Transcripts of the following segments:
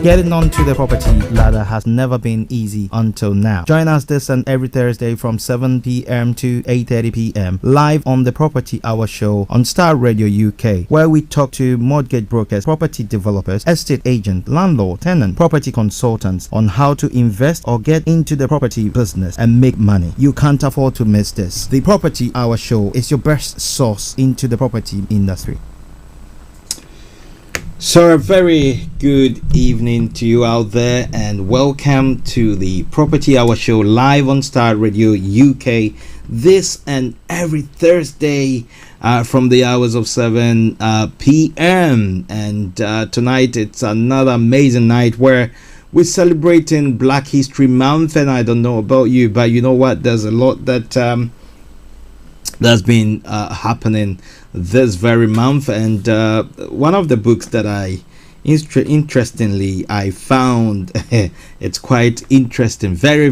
Getting onto the property ladder has never been easy until now. Join us this and every Thursday from 7 p.m. to 8:30 p.m. live on the Property Hour Show on Star Radio UK, where we talk to mortgage brokers, property developers, estate agents, landlord, tenant, property consultants on how to invest or get into the property business and make money. You can't afford to miss this. The Property Hour Show is your best source into the property industry. So a very good evening to you out there, and welcome to the Property Hour Show live on Star Radio UK this and every Thursday from the hours of 7 p.m. And tonight it's another amazing night where we're celebrating Black History Month. And I don't know about you, but you know what, there's a lot that that's been happening this very month. And one of the books that I interestingly I found it's quite interesting, very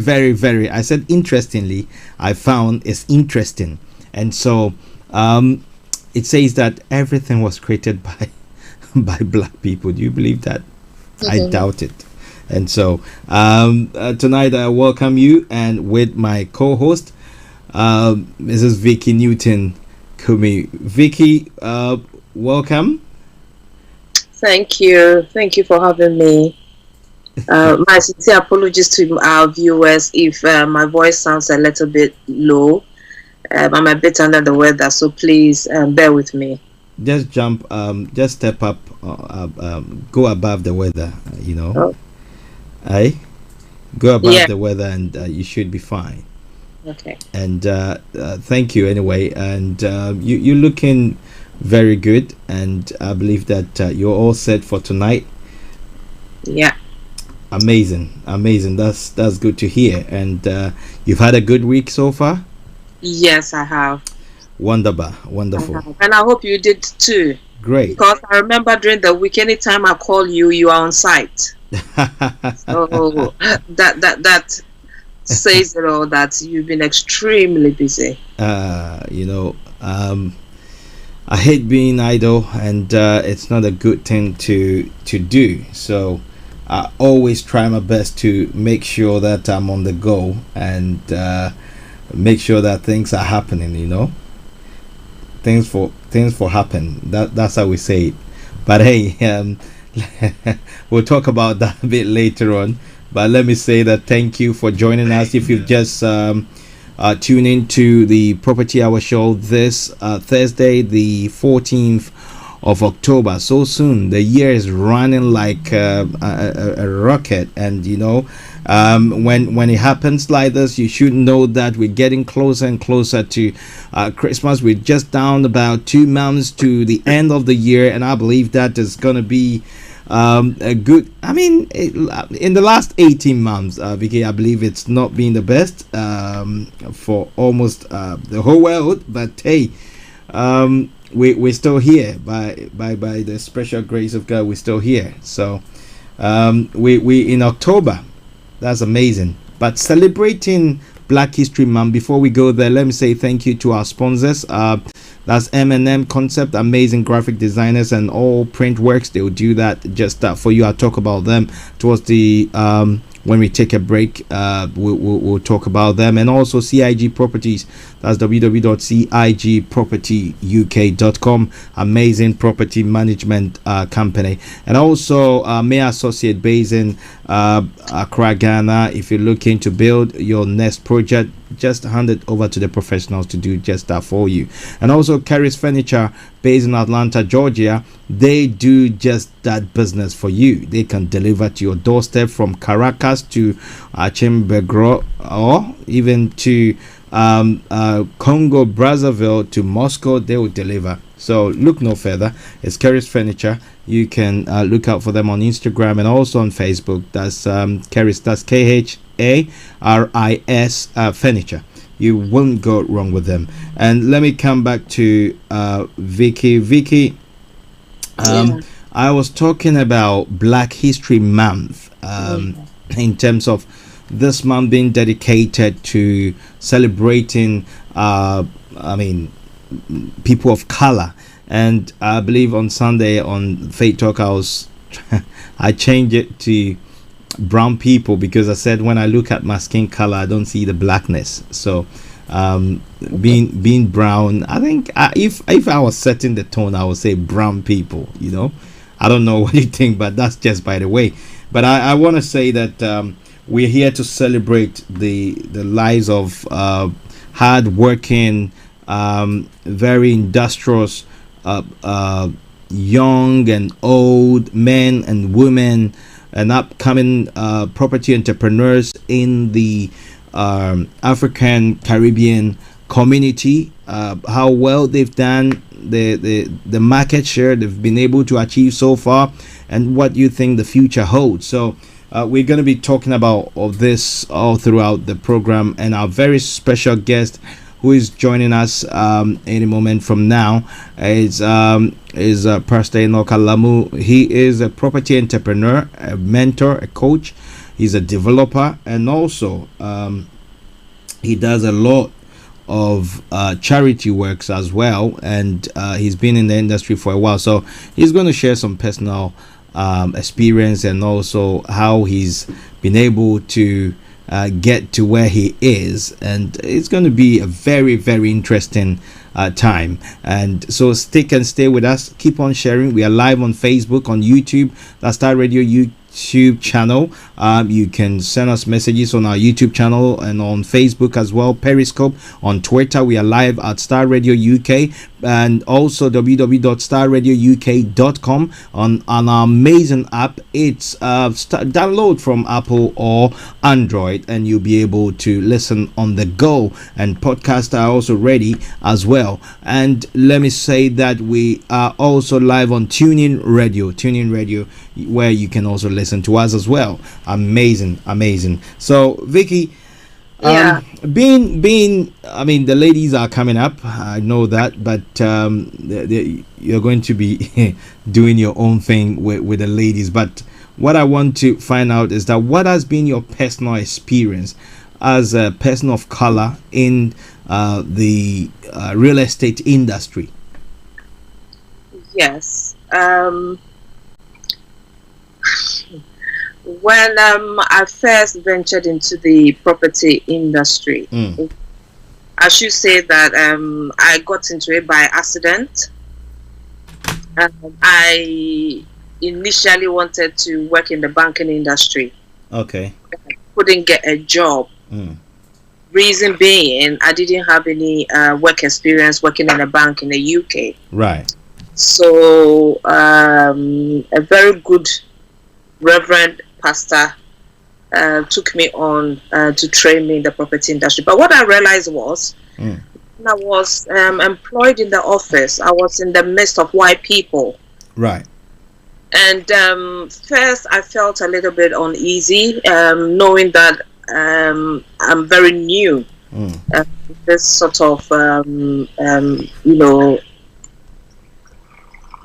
I said interestingly I found it's interesting. And so it says that everything was created by black people. Do you believe that? I doubt it. And so tonight I welcome you, and with my co-host Mrs. Vicky Newton Kumi. Vicky, welcome. Thank you for having me. My sincere apologies to our viewers if my voice sounds a little bit low. I'm a bit under the weather, so please bear with me. Just jump, just step up, go above the weather, you know. Oh. Aye? Go above the weather, and you should be fine. Okay. And thank you anyway. And you're looking very good, and I believe that you're all set for tonight. Yeah. Amazing. That's good to hear. And you've had a good week so far? Yes, I have. Wonderful. And I hope you did too. Great. Because I remember during the week, anytime I call you, you are on site. So that says it all, that you've been extremely busy. You know, I hate being idle, and it's not a good thing to do. So I always try my best to make sure that I'm on the go, and make sure that things are happening. You know, things for happen. That's how we say it. But hey, we'll talk about that a bit later on. But let me say that thank you for joining us. If you've just tuned into the Property Hour Show this Thursday, the 14th of October, so soon, the year is running like a rocket. And you know, when it happens like this, you should know that we're getting closer and closer to Christmas. We're just down about 2 months to the end of the year, and I believe that is going to be a good, I mean, in the last 18 months, Vicky, I believe it's not been the best for almost the whole world. But hey, we're still here by the special grace of God. We're still here. So we in October. That's amazing. But celebrating Black History Month, before we go there, let me say thank you to our sponsors. That's M&M Concept, amazing graphic designers and all print works. They will do that just for you. I'll talk about them towards the when we take a break. We'll talk about them. And also CIG Properties, that's www.cigpropertyuk.com, amazing property management company. And also May Associate based in Accra, Ghana. If you're looking to build your next project, just hand it over to the professionals to do just that for you. And also Carrie's Furniture based in Atlanta, Georgia. They do just that business for you. They can deliver to your doorstep from Caracas to Chimbegro, or even to Congo Brazzaville to Moscow. They will deliver. So look no further. It's Carrie's Furniture. You can look out for them on Instagram and also on Facebook. That's Carrie's, that's KHARIS Furniture. You won't go wrong with them. And let me come back to Vicky. I was talking about Black History Month in terms of this month being dedicated to celebrating people of color. And I believe on Sunday on Faith Talk I was I changed it to brown people because I said when I look at my skin color, I don't see the blackness. So um, being brown, I think if I was setting the tone, I would say brown people. I don't know what you think, but that's just by the way. But I want to say that we're here to celebrate the lives of hard working, very industrious, young and old men and women and upcoming property entrepreneurs in the African Caribbean community. How well they've done, the market share they've been able to achieve so far, and what you think the future holds. So we're going to be talking about all this all throughout the program, and our very special guest who is joining us any moment from now is Pastor Enoch Alamu. He is a property entrepreneur, a mentor, a coach. He's a developer, and also he does a lot of charity works as well, and he's been in the industry for a while. So he's going to share some personal experience and also how he's been able to get to where he is, and it's going to be a very, very interesting time. And so stick and stay with us. Keep on sharing. We are live on Facebook, on YouTube. That's Star Radio YouTube channel. You can send us messages on our YouTube channel and on Facebook as well. Periscope, on Twitter. We are live at Star Radio UK, and also www.starradiouk.com on our amazing app. It's download from Apple or Android, and you'll be able to listen on the go, and podcasts are also ready as well. And let me say that we are also live on TuneIn Radio, where you can also listen to us as well. Amazing. So Vicky, being I mean, the ladies are coming up, I know that, but you're going to be doing your own thing with the ladies. But what I want to find out is that what has been your personal experience as a person of color in the real estate industry? Yes. When I first ventured into the property industry, I should say that I got into it by accident. I initially wanted to work in the banking industry. Okay. I couldn't get a job. Reason being, I didn't have any work experience working in a bank in the UK. Right. So a very good Reverend pastor took me on to train me in the property industry. But what I realized was, when I was employed in the office, I was in the midst of white people. Right. And first, I felt a little bit uneasy, knowing that I'm very new. This sort of,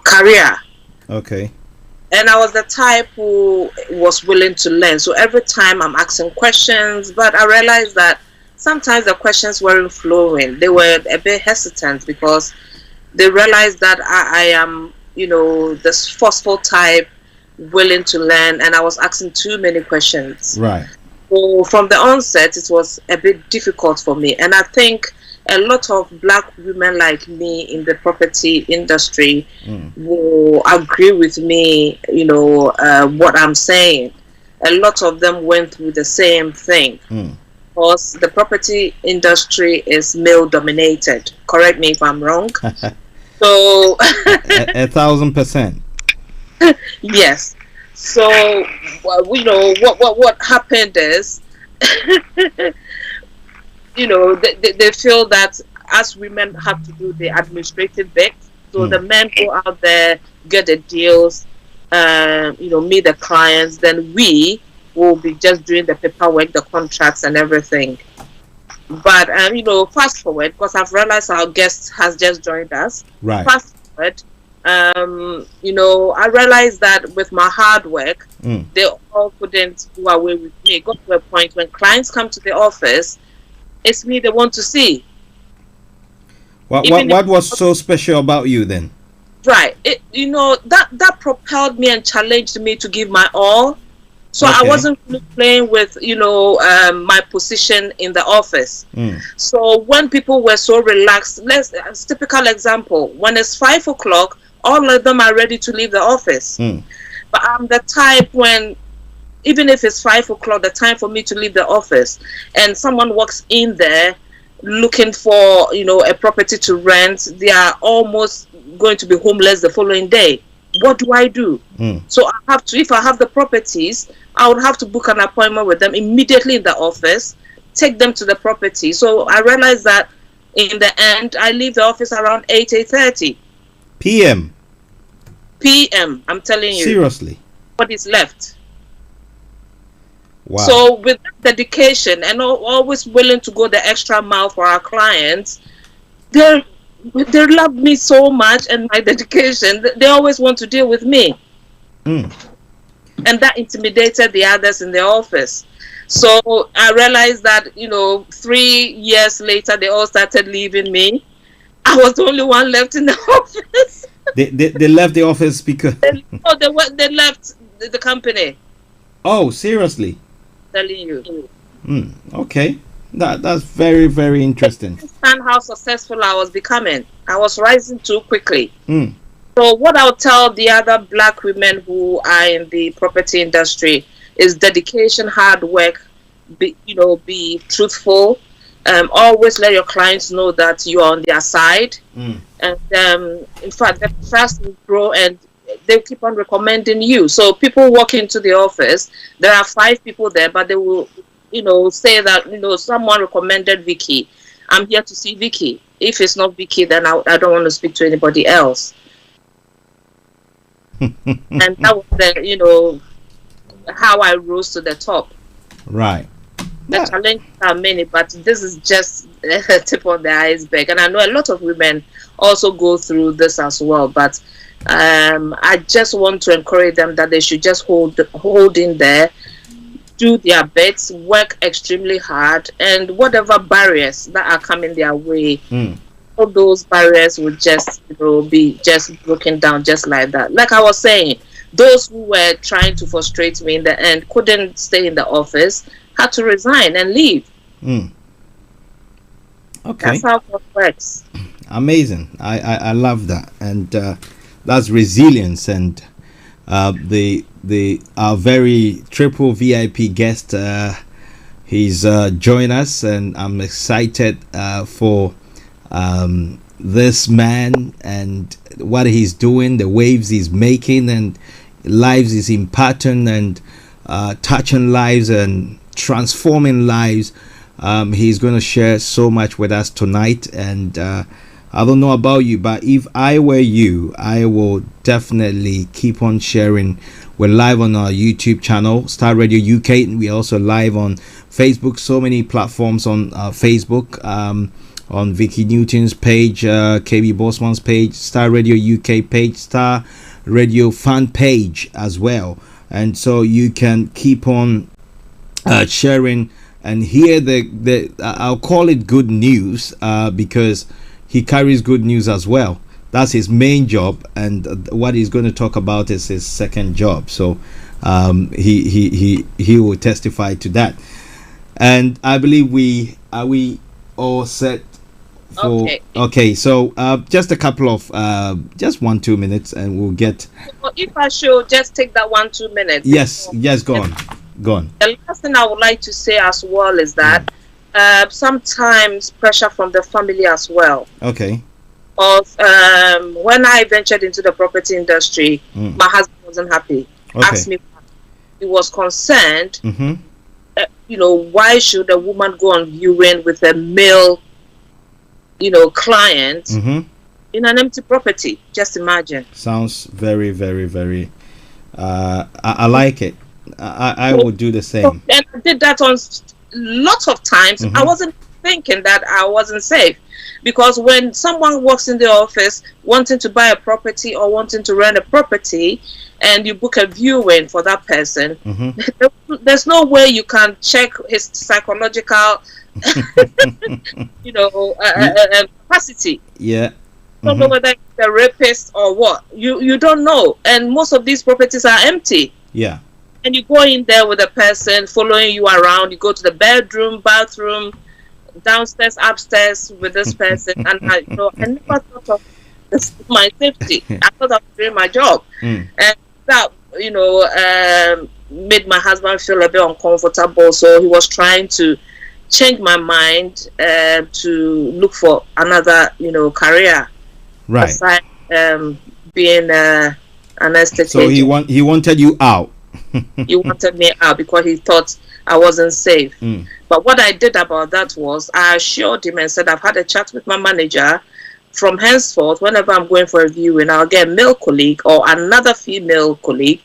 career. Okay. And I was the type who was willing to learn. So every time I'm asking questions, but I realized that sometimes the questions weren't flowing. They were a bit hesitant because they realized that I am, this forceful type, willing to learn, and I was asking too many questions. Right. So from the onset, it was a bit difficult for me. And I think a lot of black women like me in the property industry will agree with me, what I'm saying. A lot of them went through the same thing. Because the property industry is male dominated. Correct me if I'm wrong. So 1,000%. Yes. So what happened is they feel that as women have to do the administrative bit, so the men go out there, get the deals, meet the clients, then we will be just doing the paperwork, the contracts and everything. But fast forward, because I've realized our guest has just joined us. Right. Fast forward, I realized that with my hard work, they all couldn't do away with me. It got to a point when clients come to the office, it's me they want to see. What was so special about you then? Right. That propelled me and challenged me to give my all. So I Okay. wasn't really playing with, my position in the office. So when people were so relaxed, typical example, when it's 5 o'clock, all of them are ready to leave the office. But I'm the type when, even if it's 5 o'clock, the time for me to leave the office, and someone walks in there looking for, a property to rent, they are almost going to be homeless the following day. What do I do? So I have to, if I have the properties, I would have to book an appointment with them immediately in the office, take them to the property. So I realized that in the end, I leave the office around 8:30 PM. p.m. I'm telling you. Seriously. What is left? Wow. So with dedication and always willing to go the extra mile for our clients, they love me so much, and my dedication, they always want to deal with me. And that intimidated the others in the office. So I realized that, 3 years later, they all started leaving me. I was the only one left in the office. They left the office because they left the company. Oh, seriously? Telling you. Okay. That's very, very interesting. I understand how successful I was becoming. I was rising too quickly. So what I'll tell the other black women who are in the property industry is dedication, hard work, be truthful. Always let your clients know that you are on their side. And in fact, the trust will grow, and they keep on recommending you. So people walk into the office, there are 5 people there, but they will, say that, someone recommended Vicky. I'm here to see Vicky. If it's not Vicky, then I don't want to speak to anybody else. And that was how I rose to the top. Right. The challenges are many, but this is just a tip on the iceberg. And I know a lot of women also go through this as well. But I just want to encourage them that they should just hold in there, do their best, work extremely hard, and whatever barriers that are coming their way, all those barriers will just be just broken down just like that. Like I was saying, those who were trying to frustrate me in the end couldn't stay in the office, had to resign and leave. Okay. That's how it works. Amazing. I love that. And that's resilience. And our very triple VIP guest, he's joined us, and I'm excited for this man and what he's doing, the waves he's making, and lives he's impacting, and touching lives and transforming lives. He's going to share so much with us tonight, and I don't know about you, but if I were you, I will definitely keep on sharing. We're live on our YouTube channel, Star Radio UK. We're also live on Facebook, so many platforms on Facebook, on Vicky Newton's page, KB Bossman's page, Star Radio UK page, Star Radio fan page as well. And so you can keep on sharing and hear the I'll call it good news, because he carries good news as well. That's his main job, and what he's going to talk about is his second job. So he will testify to that. And I believe we all set for okay. So just a couple of just 1-2 minutes, and we'll get. If I should just take that 1-2 minutes. Yes, go on. The last thing I would like to say as well is that sometimes pressure from the family as well. Okay. Of when I ventured into the property industry, my husband wasn't happy. Asked me, he was concerned. Why should a woman go on viewing with a male, client in an empty property? Just imagine. Sounds very, very, very. I like it. I would do the same. And I did that on lots of times. I wasn't thinking that I wasn't safe, because when someone walks in the office wanting to buy a property or wanting to rent a property, and you book a viewing for that person, there's no way you can check his psychological capacity. Yeah. don't know whether it's a rapist or what. You don't know. And most of these properties are empty. Yeah. And you go in there with a person following you around. You go to the bedroom, bathroom, downstairs, upstairs with this person. And I never thought of my safety. I thought I was doing my job. And that, made my husband feel a bit uncomfortable. So he was trying to change my mind to look for another, career. Right. Aside being an estate so agent. he wanted you out. He wanted me out because he thought I wasn't safe. But what I did about that was I assured him and said, I've had a chat with my manager. From henceforth, whenever I'm going for a viewing, I'll get a male colleague or another female colleague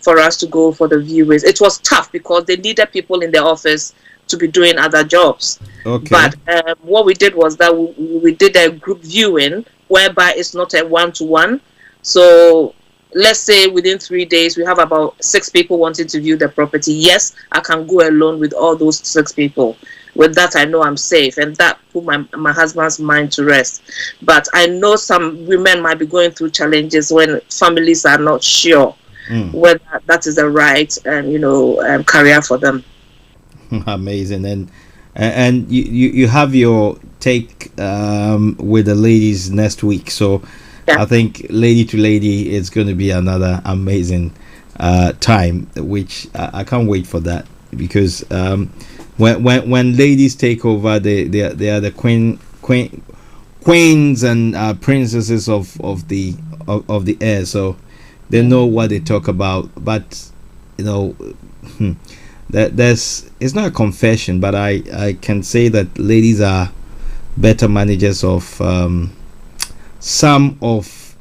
for us to go for the viewings. It was tough because they needed people in the office to be doing other jobs. Okay. But what we did was that we did a group viewing whereby it's not a one-to-one. So let's say within 3 days, we have about 6 people wanting to view the property. Yes, I can go alone with all those 6 people. With that, I know I'm safe, and that put my husband's mind to rest. But I know some women might be going through challenges when families are not sure whether that is the right career for them. Amazing. And you have your take with the ladies next week, so yeah. I think lady to lady is going to be another amazing time, which I can't wait for that, because when ladies take over, they are the queens and princesses of the air, so they know what they talk about. But it's not a confession, but I can say that ladies are better managers of some of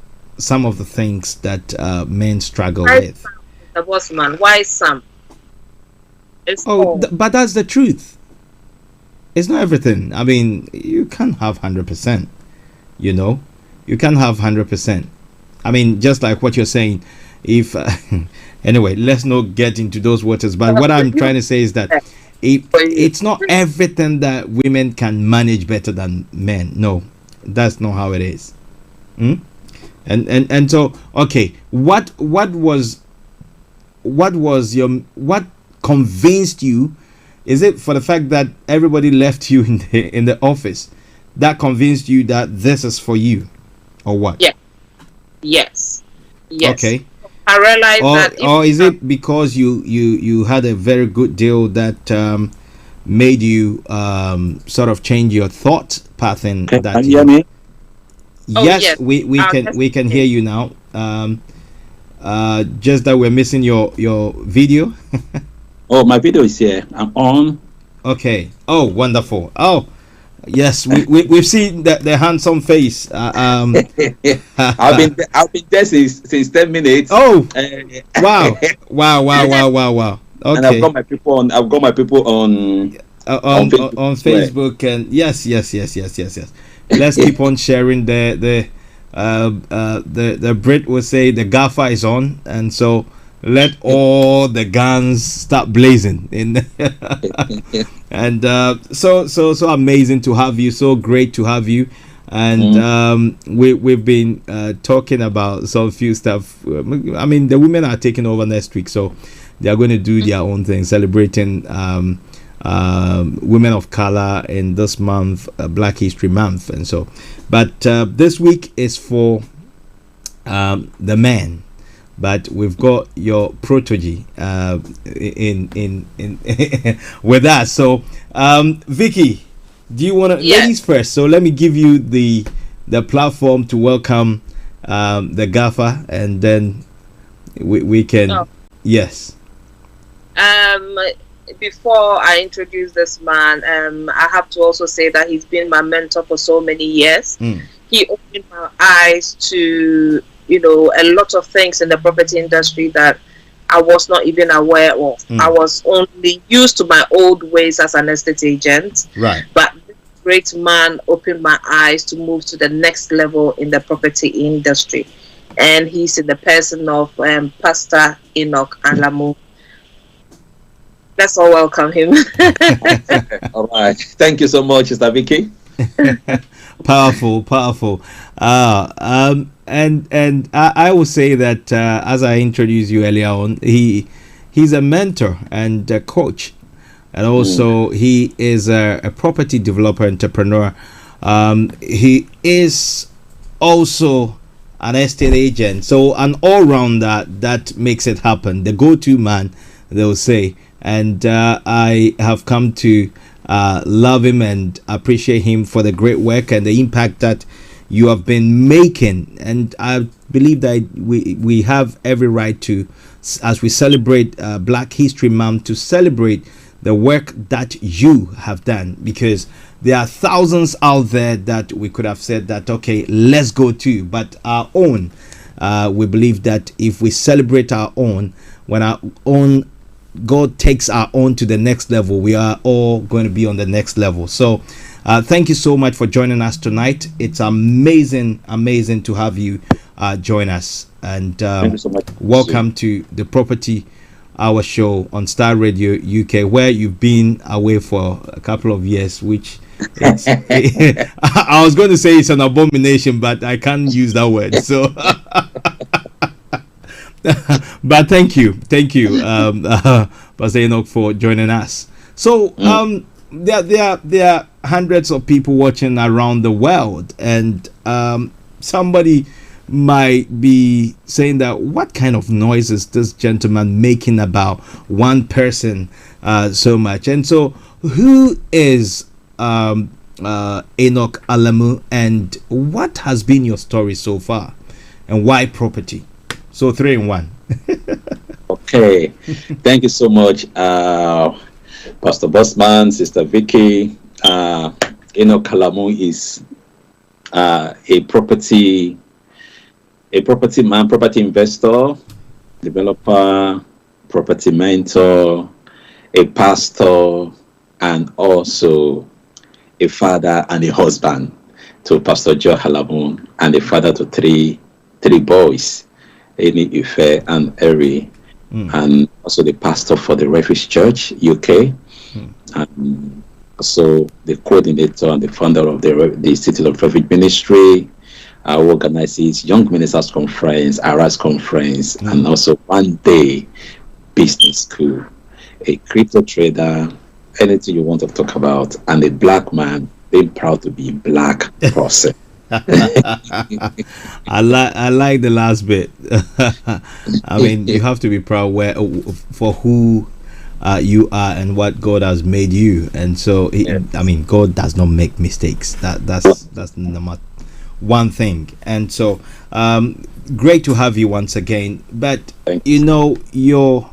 the things that men struggle with. The Bossman, why some? But that's the truth. It's not everything. I mean, you can't have 100%. You can't have 100%. I mean, just like what you're saying. If anyway, let's not get into those waters. But what I'm trying to say is that it's not everything that women can manage better than men. No, that's not how it is. And so, okay, what convinced you? Is it for the fact that everybody left you in the office that convinced you that this is for you, or what? Yeah. Yes. Okay. I realized that. Or is it because you had a very good deal that made you sort of change your thought pattern? Can you hear me? Yes, we can hear you now. Just that we're missing your video. Oh, my video is here. I'm on. Okay. Oh, wonderful. Oh, yes. We've seen the handsome face. I've been there since 10 minutes. Oh, wow. Okay. And I've got my people on. On Facebook and yes. Let's keep on sharing. The Brit will say the gaffer is on, and so let all the guns start blazing and so amazing to have you, so great to have you. And we've been talking about some few stuff. I mean, the women are taking over next week, so they are going to do their own thing, celebrating women of color in this month, Black History Month. And so, but this week is for the men. But we've got your protege in with us. So, Vicky, do you want to? Yes. Ladies first. So let me give you the platform to welcome the gaffer, and then we can. Oh. Yes. Before I introduce this man, I have to also say that he's been my mentor for so many years. He opened my eyes to a lot of things in the property industry that I was not even aware of. I was only used to my old ways as an estate agent. Right. But this great man opened my eyes to move to the next level in the property industry. And he's in the person of Pastor Enoch Alamu. Let's all welcome him. All right. Thank you so much, Mr. Vicky. Powerful, powerful. And I will say that as I introduced you earlier on, he's a mentor and a coach, and also he is a property developer entrepreneur. He is also an estate agent, so an all-rounder that makes it happen. The go-to man, they will say, and I have come to love him and appreciate him for the great work and the impact that you have been making. And I believe that we have every right to, as we celebrate Black History Month, to celebrate the work that you have done, because there are thousands out there that we could have said that, okay, let's go to, but our own, we believe that if we celebrate our own, when our own, God takes our own to the next level, we are all going to be on the next level. So thank you so much for joining us tonight. It's amazing to have you join us, and Thank you so much. welcome to the Property Hour show on Star Radio UK, where you've been away for a couple of years, which it's, I was going to say it's an abomination, but I can't use that word. So but thank you, Pastor Enoch, for joining us. So there are hundreds of people watching around the world, and somebody might be saying that, what kind of noise is this gentleman making about one person so much? And so who is Enoch Alamu, and what has been your story so far, and why property? So 3 in 1. Okay, thank you so much, Pastor Bossman, Sister Vicky. Enoch Alamu is a property man, property investor, developer, property mentor, a pastor, and also a father and a husband to Pastor Joe Halamun, and a father to three boys, Eni, Ife, and Eri, and also the pastor for the Refuge Church UK, and also the coordinator and the founder of the City of Refuge Ministry, who organizes Young Ministers Conference, ARAS Conference, and also One Day Business School, a crypto trader, anything you want to talk about, and a black man being proud to be black person. I like the last bit. I mean, you have to be proud for who you are and what God has made you. And so, I mean, God does not make mistakes. That's number one thing. And so, great to have you once again. But you know, your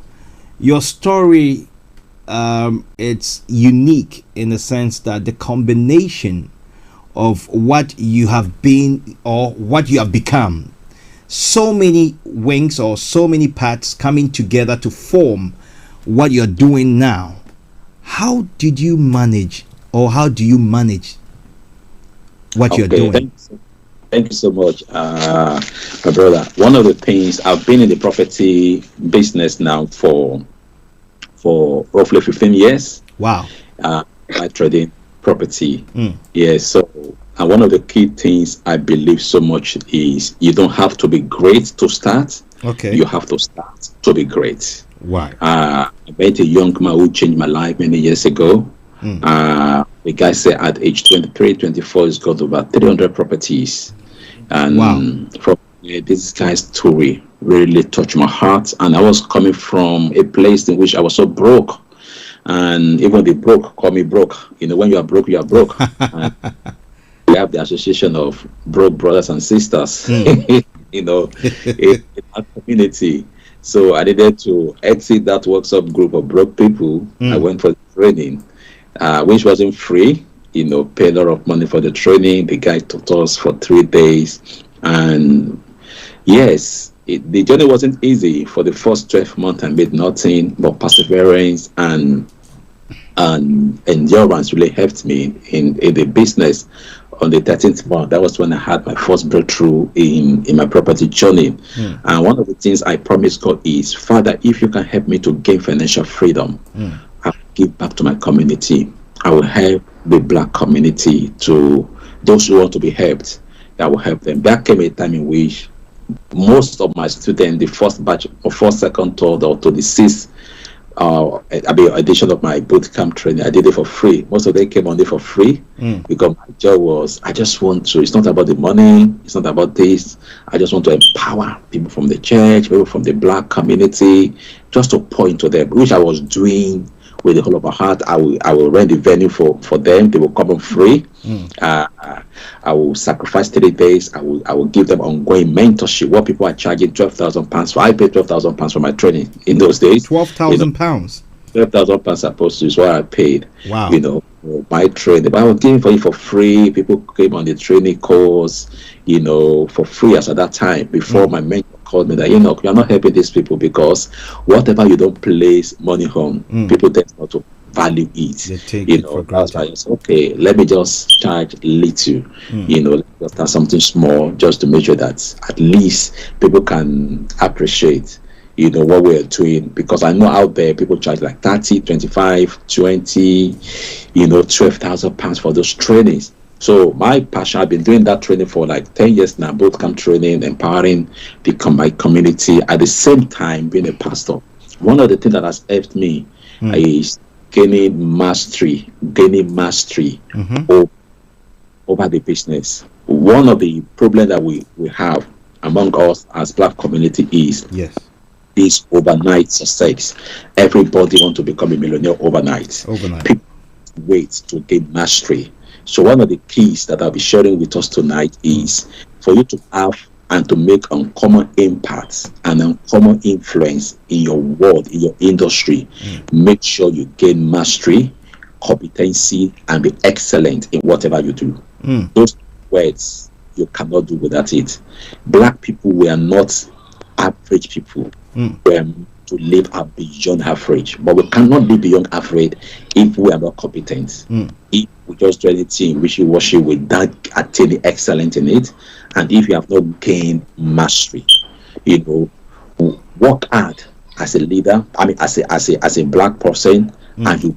story, it's unique in the sense that the combination of what you have been or what you have become, so many wings or so many parts coming together to form what you're doing now. How did you manage, or how do you manage what you're doing? Thank you so much, my brother. One of the things, I've been in the property business now for roughly 15 years. Wow. I trading property. Yes. So, and one of the key things I believe so much is you don't have to be great to start. Okay. You have to start to be great. Why? I met a young man who changed my life many years ago. The guy said at age 23, 24, he's got over 300 properties. And from this guy's story really touched my heart. And I was coming from a place in which I was so broke. And even the broke call me broke. You know, when you are broke, you are broke. And we have the association of broke brothers and sisters, you know, in our community. So I needed to exit that workshop group of broke people. I went for training, which wasn't free. You know, paid a lot of money for the training. The guy taught us for 3 days. And yes, the journey wasn't easy. For the first 12 months, I made nothing but perseverance and endurance really helped me in the business. On the 13th month, that was when I had my first breakthrough in my property journey. And one of the things I promised God is, Father, if you can help me to gain financial freedom, I will give back to my community. I will help the black community to those who want to be helped, that will help them. There came a time in which most of my students, the first batch, or first, second, third, or to the sixth edition of my boot camp training, I did it for free. Most of them came on it for free because my job was, I just want to, it's not about the money, it's not about this. I just want to empower people from the church, people from the Black community, just to point to them, which I was doing with the whole of my heart. I will rent the venue for them. They will come on free. I will sacrifice 3 days. I will give them ongoing mentorship. What people are charging £12,000 for. I paid £12,000 for my training in those days. £12,000. £12,000 supposed to is what I paid. Wow. For my training. But I was giving for it for free. People came on the training course, for free as at that time. Before my mentor called me that, you're not helping these people because whatever you don't place money on, people tend not to value it. They take it for that's why it's okay. Let me just charge little. Let's just have something small just to make sure that at least people can appreciate what we're doing, because I know out there people charge like 30, 25, 20, £12,000 for those trainings. So my passion, I've been doing that training for like 10 years now, boot camp training, empowering my community, at the same time being a pastor. One of the things that has helped me is gaining mastery over the business. One of the problems that we have among us as Black community is this overnight success. Everybody want to become a millionaire overnight. People wait to gain mastery. So one of the keys that I'll be sharing with us tonight is for you to have and to make uncommon impacts and uncommon influence in your world, in your industry. Make sure you gain mastery, competency, and be excellent in whatever you do. Those words you cannot do without it. Black people, we are not average people. We're to live up beyond average, but we cannot be beyond average if we are not competent. If we just do anything wishy-washy without attaining excellence in it, and if you have not gained mastery, work hard as a leader. As a Black person, and you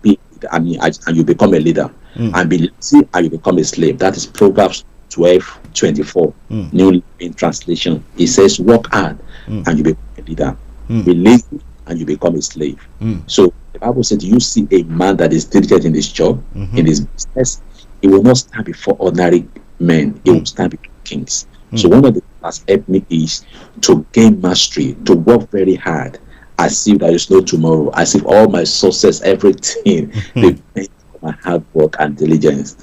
become a leader, and be lazy and you become a slave. That is Proverbs 12:24, New Living Translation. It says, work hard and you become a leader. Be lazy and you become a slave. So the Bible said, you see a man that is diligent in his job, in his business, he will not stand before ordinary men, he will stand before kings. So one of the things that helped me is to gain mastery, to work very hard, as if there is no tomorrow, as if all my sources, everything, depends on my hard work and diligence.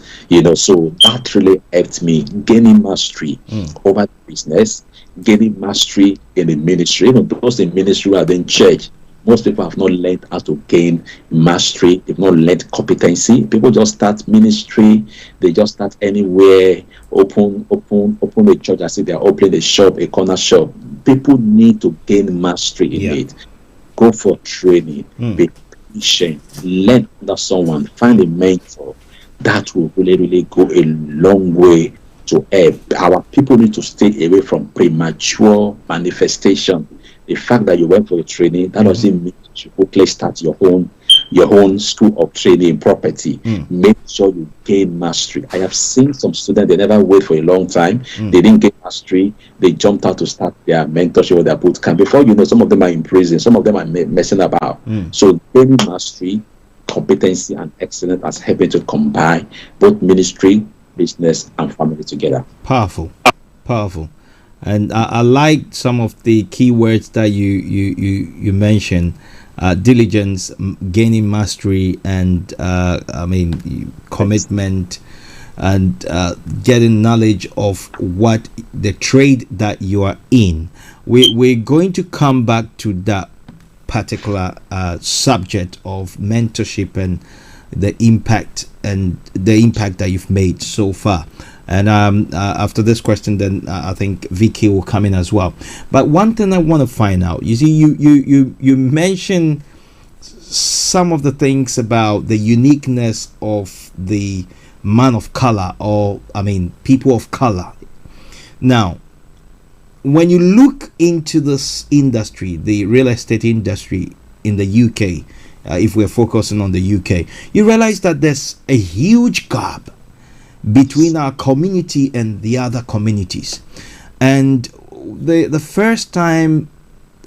So that really helped me gaining mastery over the business, gaining mastery in the ministry. Even those in ministry who are in church, most people have not learned how to gain mastery. They've not learned competency. People just start ministry. They just start anywhere, open a church as if they're opening a shop, a corner shop. People need to gain mastery in it. Go for training. Be patient. Learn under someone. Find a mentor. That will really, really go a long way to help. Our people need to stay away from premature manifestation. The fact that you went for a training, that doesn't mean you quickly start your own school of training property. Make sure you gain mastery. I have seen some students, they never wait for a long time. They didn't get mastery. They jumped out to start their mentorship or their boot camp. Before you know, some of them are in prison. Some of them are messing about. So gaining mastery, competency, and excellence has helped me to combine both ministry, business, and family together. Powerful. And I like some of the key words that you mentioned: diligence, gaining mastery, and commitment, and getting knowledge of what the trade that you are in. We're going to come back to that particular subject of mentorship and the impact that you've made so far. And after this question, then I think Vicky will come in as well. But one thing I want to find out, you see, you mentioned some of the things about the uniqueness of the man of color, or people of color. Now, when you look into this industry, the real estate industry in the UK, if we're focusing on the UK, you realize that there's a huge gap between our community and the other communities. And the first time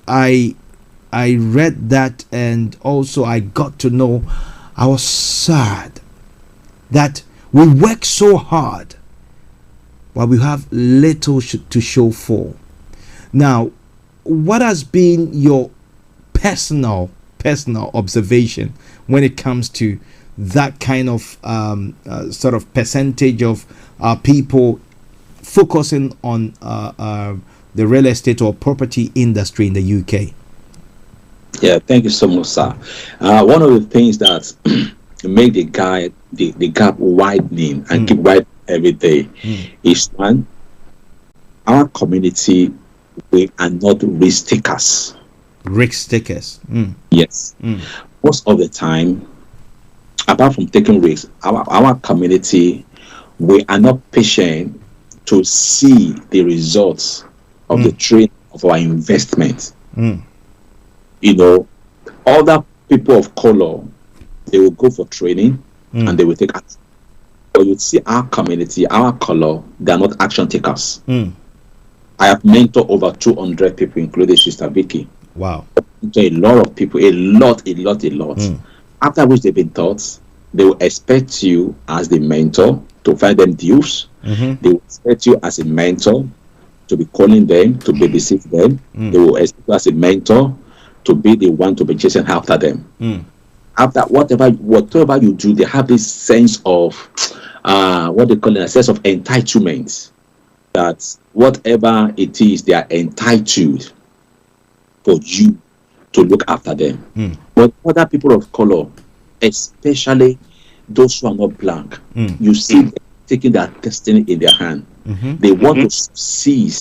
I read that, and also I got to know, I was sad that we work so hard while we have little to show for. Now, what has been your personal observation when it comes to that kind of sort of percentage of people focusing on the real estate or property industry in the UK? Yeah, thank you so much, sir. One of the things that make the gap widening and keep widening every day is, one, our community, we are not risk takers. Risk takers. Yes. Most of the time, apart from taking risks, our community, we are not patient to see the results of the trade of our investment. You know, other people of color, they will go for training and they will take action. But you see our community, our color, they are not action takers. I have mentored over 200 people, including Sister Vicky. Wow. A lot of people, a lot. After which they've been taught, they will expect you as the mentor to find them deals. They will expect you as a mentor to be calling them, to babysit them. They will expect you as a mentor to be the one to be chasing after them. After whatever you do, they have this sense of what they call it, a sense of entitlement, that whatever it is, they are entitled for you to look after them. But other people of color, especially those who are not black, you see them taking their destiny in their hand. They want to succeed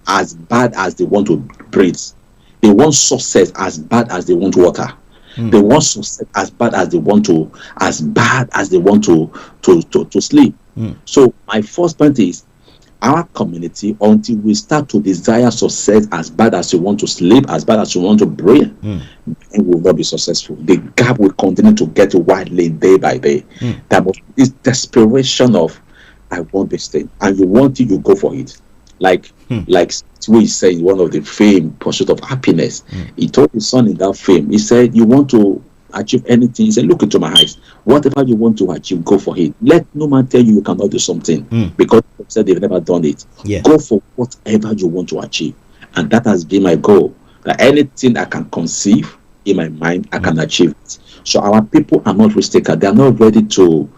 as bad as they want to breathe. They want success as bad as they want water. They want success as bad as they want to sleep. So my first point is, our community, until we start to desire success as bad as you want to sleep, as bad as you want to breathe, we will not be successful. The gap will continue to get widening day by day. That must be this desperation of, I want this thing, and you want it, you go for it. Like we say in one of the fame, Pursuit of Happiness, he told his son in that fame, he said, you want to achieve anything, he said, look into my eyes. Whatever you want to achieve, go for it. Let no man tell you cannot do something because they said they've never done it. Go for whatever you want to achieve. And that has been my goal, that anything I can conceive in my mind, I can achieve it. So our people are not risk takers. They are not ready to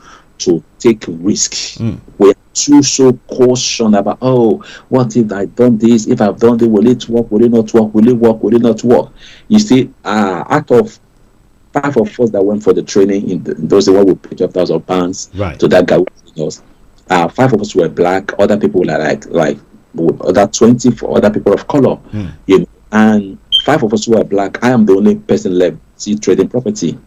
take risks. We are too so caution about, oh, what if I've done this? If I've done this, will it work? Will it not work? Will it work? Will it not work? You see, out of 5 of us that went for the training in those days, we paid £12,000 to that guy who was, 5 of us were black. Other people were like other 20 for other people of color. You know, and 5 of us who were black. I am the only person left trading property.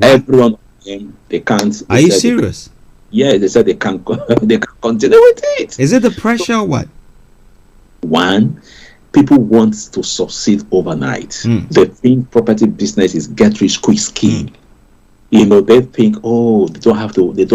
Everyone of them, they can't. Are you serious? Yeah, they said they can't continue with it. Is it the pressure or what? One, people want to succeed overnight. They think property business is get rich quick scheme. You know, they think, oh, they don't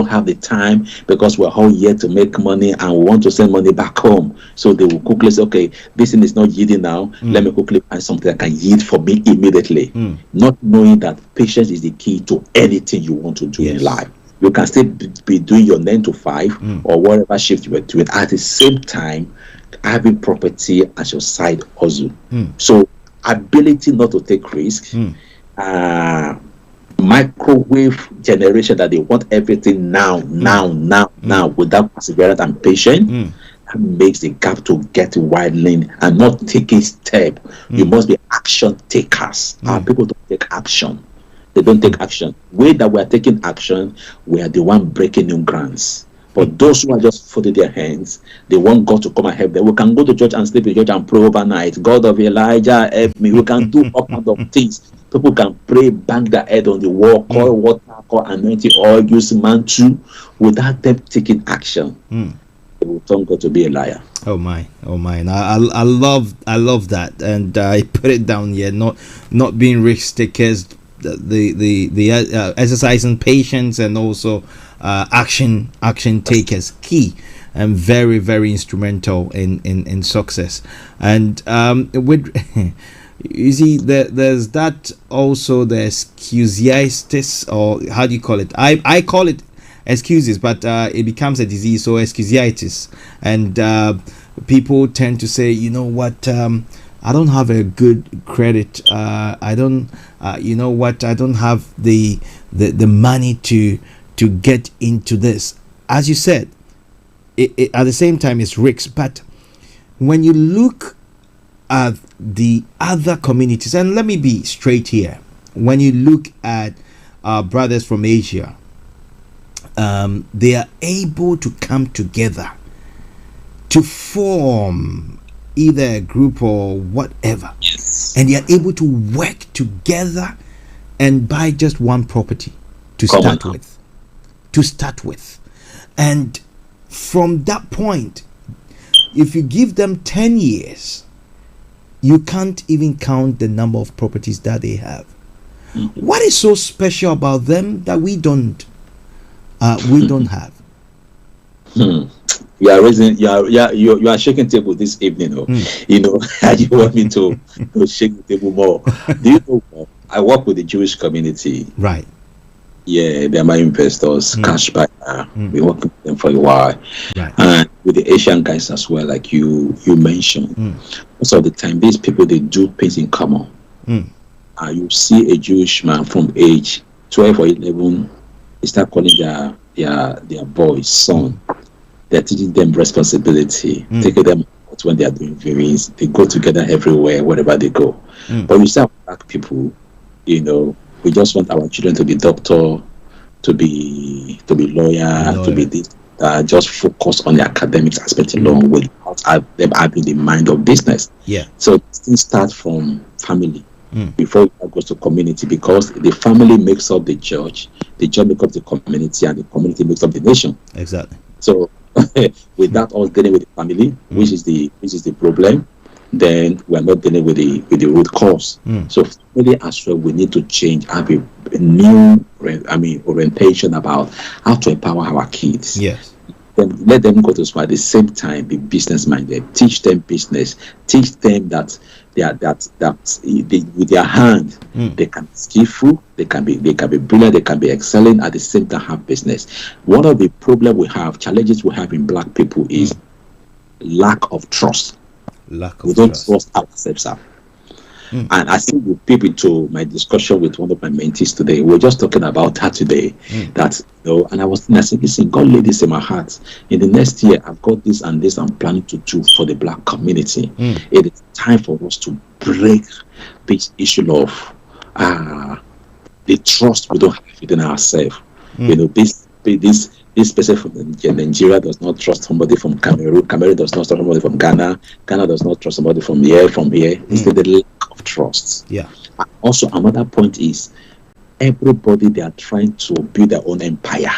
have the time because we're all here to make money and we want to send money back home. So they will quickly say, okay, this thing is not yielding now. Let me quickly find something that can yield for me immediately. Not knowing that patience is the key to anything you want to do in life. You can still be doing your 9 to 5 or whatever shift you were doing at the same time having property as your side hustle. So ability not to take risks, microwave generation that they want everything now without perseverance and patience, that makes the gap to get widening and not taking step. You must be action takers. Our people don't take action. They don't take action. Way that we are taking action, we are the one breaking new grounds. But those who are just folding their hands, they want God to come and help them. We can go to church and sleep in church and pray overnight. God of Elijah, help me. We can do all kinds of things. People can pray, bang their head on the wall, call water, call anointing oil, use mantle, without them taking action. They will turn God to be a liar. Oh my! I love that, and I put it down here. Not being risk takers, the exercising patience, and also action takers key and very very instrumental in success. And with you see, there's that also, the excusitis, or how do you call it? I call it excuses, but it becomes a disease, so excusitis. And people tend to say, you know what, I don't have a good credit, I don't you know what, I don't have the money to get into this. As you said, it at the same time it's risks. But when you look at the other communities, and let me be straight here, when you look at our brothers from Asia, they are able to come together to form either a group or whatever, and they are able to work together and buy just one property to start with. And from that point, if you give them 10 years, you can't even count the number of properties that they have. What is so special about them that we don't have? You are raising, you are shaking table this evening. You know, you want me to shake the table more. Do you know what? I work with the Jewish community. Right. Yeah, they're my investors, cash buyer. We work with them for a while. Right. And with the Asian guys as well, like you mentioned. Most of the time, these people, they do things in common. You see a Jewish man from age 12 or 11, they start calling their boys, son. They're teaching them responsibility, taking them out when they are doing viewings. They go together everywhere, wherever they go. But we start black people, you know, we just want our children to be doctor, to be lawyer, to be this. Just focus on the academics aspect alone, without them having the mind of business. Yeah. So things start from family before it goes to community, because the family makes up the church makes up the community, and the community makes up the nation. Exactly. So with that all dealing with the family, which is the problem, then we're not dealing with the root cause. So family as well, we need to change, have a new orientation about how to empower our kids. Yes. Then let them go to school at the same time, be business minded. Teach them business. Teach them that with their hand they can be skillful, they can be brilliant, they can be excelling, at the same time have business. One of the challenges we have in black people is lack of trust. We don't trust ourselves. And I think we peep into my discussion with one of my mentees today. We were just talking about that today. That, you know, and I said, listen, God laid this in my heart. In the next year, I've got this and this I'm planning to do for the black community. It is time for us to break this issue of the trust we don't have within ourselves. You know, this person from Nigeria does not trust somebody from Cameroon. Cameroon does not trust somebody from Ghana. Ghana does not trust somebody from here. It's the lack of trust. Yeah. Also, another point is everybody, they are trying to build their own empire.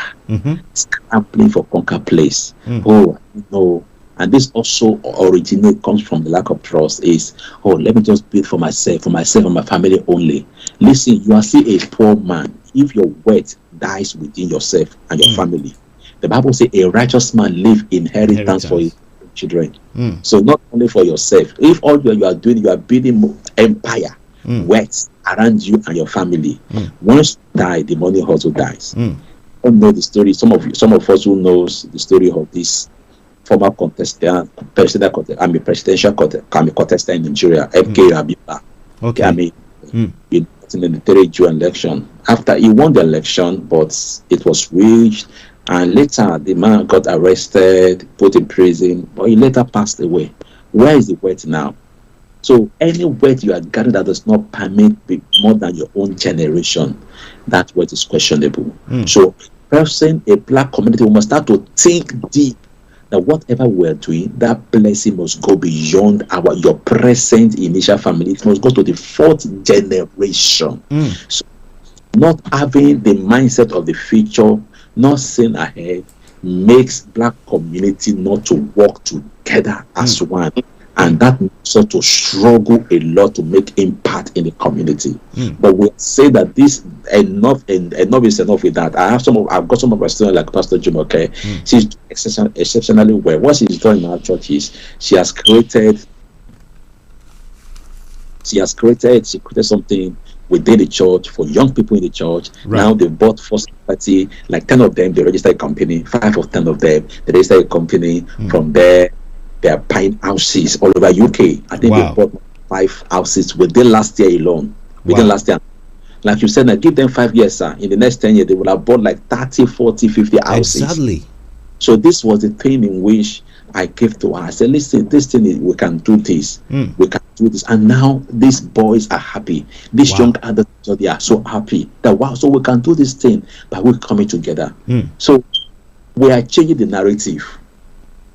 Scrambling for conquer place. Oh, no. And this also comes from the lack of trust. Is, let me just build for myself and my family only. Listen, you are still a poor man if your wealth dies within yourself and your family. The Bible says a righteous man leave inheritance for his children. So not only for yourself. If all you are doing, you are building empire, wealth around you and your family. Once you die, the money also dies. I don't know the story. Some of us who knows the story of this former presidential contestant in Nigeria, MK Abiola. Okay. In the third Jew election. After he won the election, but it was rigged, and later the man got arrested, put in prison, but he later passed away. Where is the wealth now? So any wealth you had gathered that does not permit more than your own generation, that wealth is questionable. So a black community, we must start to think deep that whatever we're doing, that blessing must go beyond your present initial family. It must go to the fourth generation. So not having the mindset of the future, not seeing ahead, makes black community not to work together as one. and that makes us to struggle a lot to make impact in the community. But we say that this enough is enough with that. I've got some of my students like Pastor Jumoke. She's doing exceptionally well. What she's done in our church is she created something within the church for young people in the church. Right. Now they bought first party, like 10 of them, they registered a company, 5 or 10 of them, they registered a company. From there, they are buying houses all over UK. I think they bought 5 houses within last year alone. Last year. Like you said, now give them 5 years, sir. In the next 10 years, they will have bought like 30, 40, 50 houses. Exactly. So this was the thing in which I gave to her. I said, listen, this thing is, we can do this. We can do this. And now these boys are happy. These young adults, they are so happy that so we can do this thing by we coming together. So we are changing the narrative.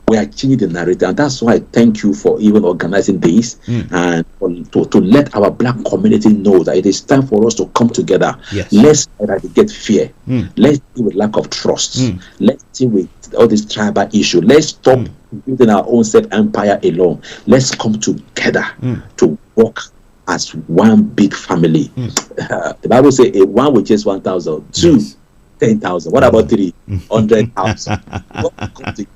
And that's why I thank you for even organizing this and to let our black community know that it is time for us to come together. Yes. Let's eradicate fear. Let's deal with lack of trust. Let's deal with all this tribal issue. Let's stop building our own self-empire alone. Let's come together to work as one big family. The Bible says a one will chase 1,000, 2 10,000. What about 3 100,000?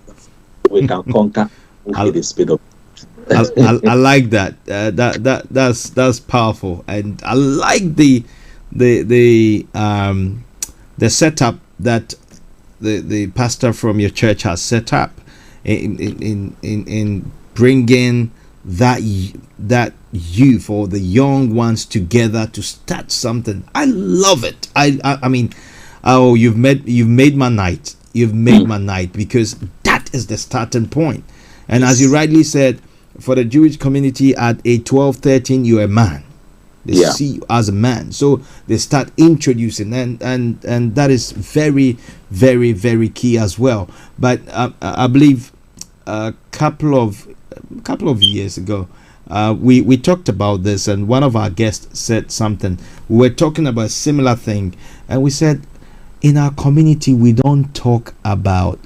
We can conquer the speed of. I like that. That's powerful, and I like the setup that the pastor from your church has set up in bringing that youth or the young ones together to start something. I love it. I mean, oh, you've made my night. You've made my night, because that is the starting point. And as you rightly said, for the Jewish community at age 12, 13, you're a man. They see you as a man. So they start introducing, and that is very, very, very key as well. But I believe a couple of years ago, we talked about this, and one of our guests said something. We were talking about a similar thing, and we said, in our community, we don't talk about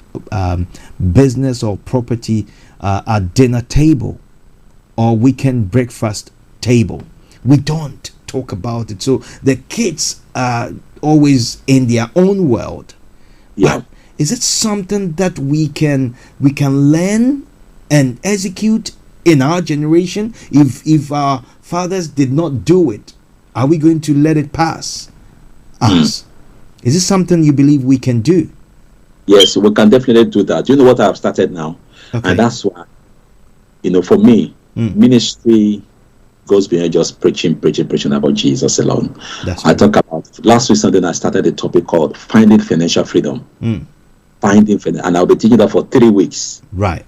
business or property at dinner table or weekend breakfast table. We don't talk about it. So the kids are always in their own world. But is it something that we can learn and execute in our generation? If our fathers did not do it, are we going to let it pass us? Is this something you believe we can do? Yes, we can definitely do that. You know what I've started now? Okay. And that's why, for me, ministry goes beyond just preaching about Jesus alone. I talk about, last week Sunday, I started a topic called Finding Financial Freedom. And I'll be teaching that for 3 weeks. Right.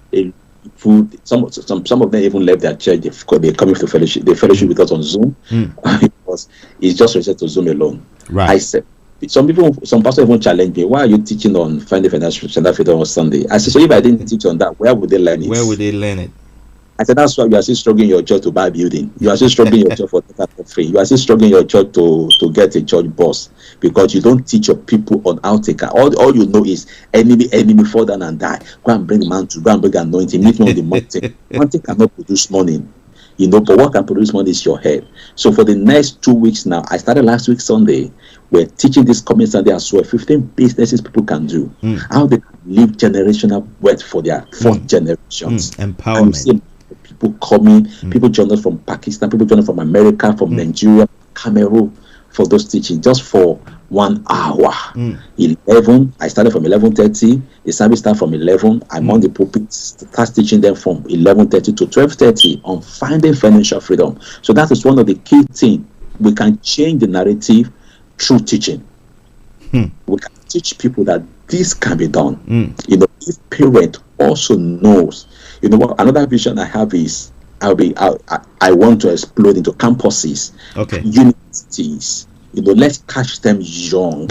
Some of them even left their church. They're coming to fellowship. They fellowship with us on Zoom. Because it's just restricted to Zoom alone. Right. I said, some pastors even challenge me, why are you teaching on finding financial freedom on Sunday? I said, so if I didn't teach on that, where would they learn it? I said, that's why you are still struggling your church to buy a building. You are still struggling your church for free. You are still struggling your church to get a church boss, because you don't teach your people on how to all you know is enemy fall down and die. Go and bring mantle, go and bring anointing, meet me on the mountain. Mountain cannot produce money. But what can produce money is your head. So for the next 2 weeks now, I started last week Sunday. We're teaching this coming Sunday as well. 15 businesses people can do. How they can live generational wealth for their 4th generations. Empowerment. People coming, people join us from Pakistan, people join us from America, from Nigeria, Cameroon, for those teaching just for 1 hour. 11, I started from 11:30. The service started from 11. I'm on the pulpit, start teaching them from 11:30 to 12:30 on finding financial freedom. So that is one of the key things. We can change the narrative through teaching. We can teach people that this can be done. If parent also knows, what another vision I have is I want to explode into campuses, universities. Let's catch them young.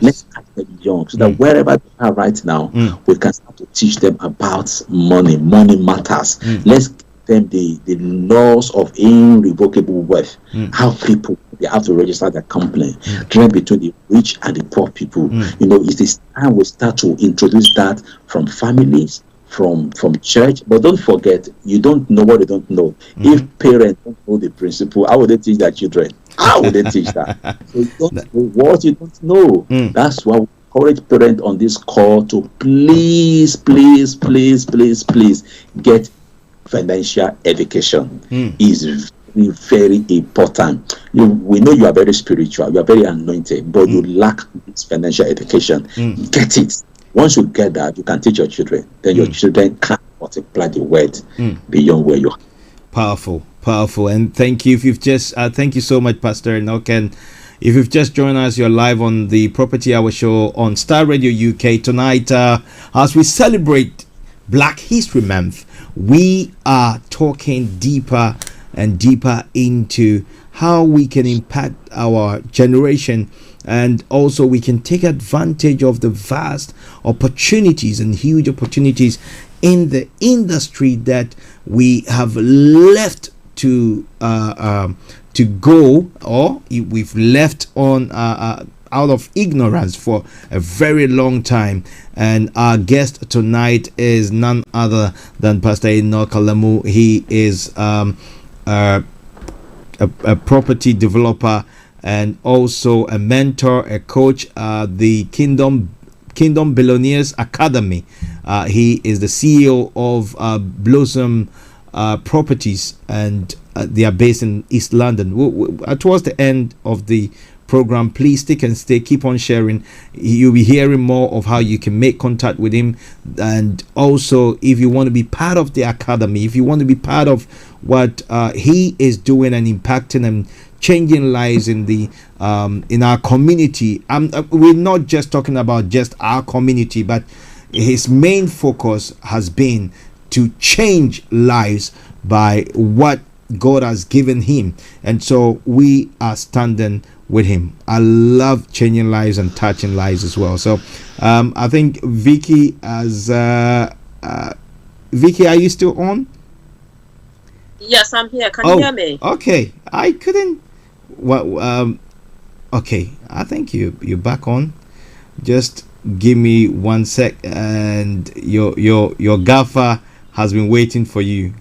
Let's catch them young, so that wherever they are right now, we can start to teach them about money. Money matters. Let's give them the laws of irrevocable wealth. How people, they have to register their company. Trade between the rich and the poor people. It's this time we start to introduce that from families, from church. But don't forget, you don't know what they don't know. If parents don't know the principle, how would they teach their children? How would they teach that? So you don't know what you don't know. That's why we encourage parents on this call to please get financial education. Is very, very important. We know you are very spiritual, you are very anointed, but you lack this financial education. Get it. Once you get that, you can teach your children. Then your children can multiply the word beyond where you are. Powerful. And thank you. If you've just thank you so much, Pastor Enoch. And if you've just joined us, you're live on the Property Hour Show on Star Radio UK tonight. As we celebrate Black History Month, we are talking deeper and deeper into how we can impact our generation, and also we can take advantage of the vast opportunities and huge opportunities in the industry that we have left to go, or we've left on out of ignorance for a very long time. And our guest tonight is none other than Pastor Enoch Kalamu. He is a property developer and also a mentor, a coach, the Kingdom Billionaires Academy. He is the CEO of Blossom Properties, and they are based in East London. Towards the end of the program, please stick and stay, keep on sharing. You'll be hearing more of how you can make contact with him. And also, if you want to be part of the academy, if you want to be part of what he is doing and impacting and changing lives in the in our community, we're not just talking about just our community, but his main focus has been to change lives by what God has given him. And so we are standing with him. I love changing lives and touching lives as well. So I think Vicky Vicky, are you still on? Yes, I'm here. Can you hear me? Okay. I couldn't. Well, okay. I think you're back on. Just give me 1 sec, and your gaffer has been waiting for you.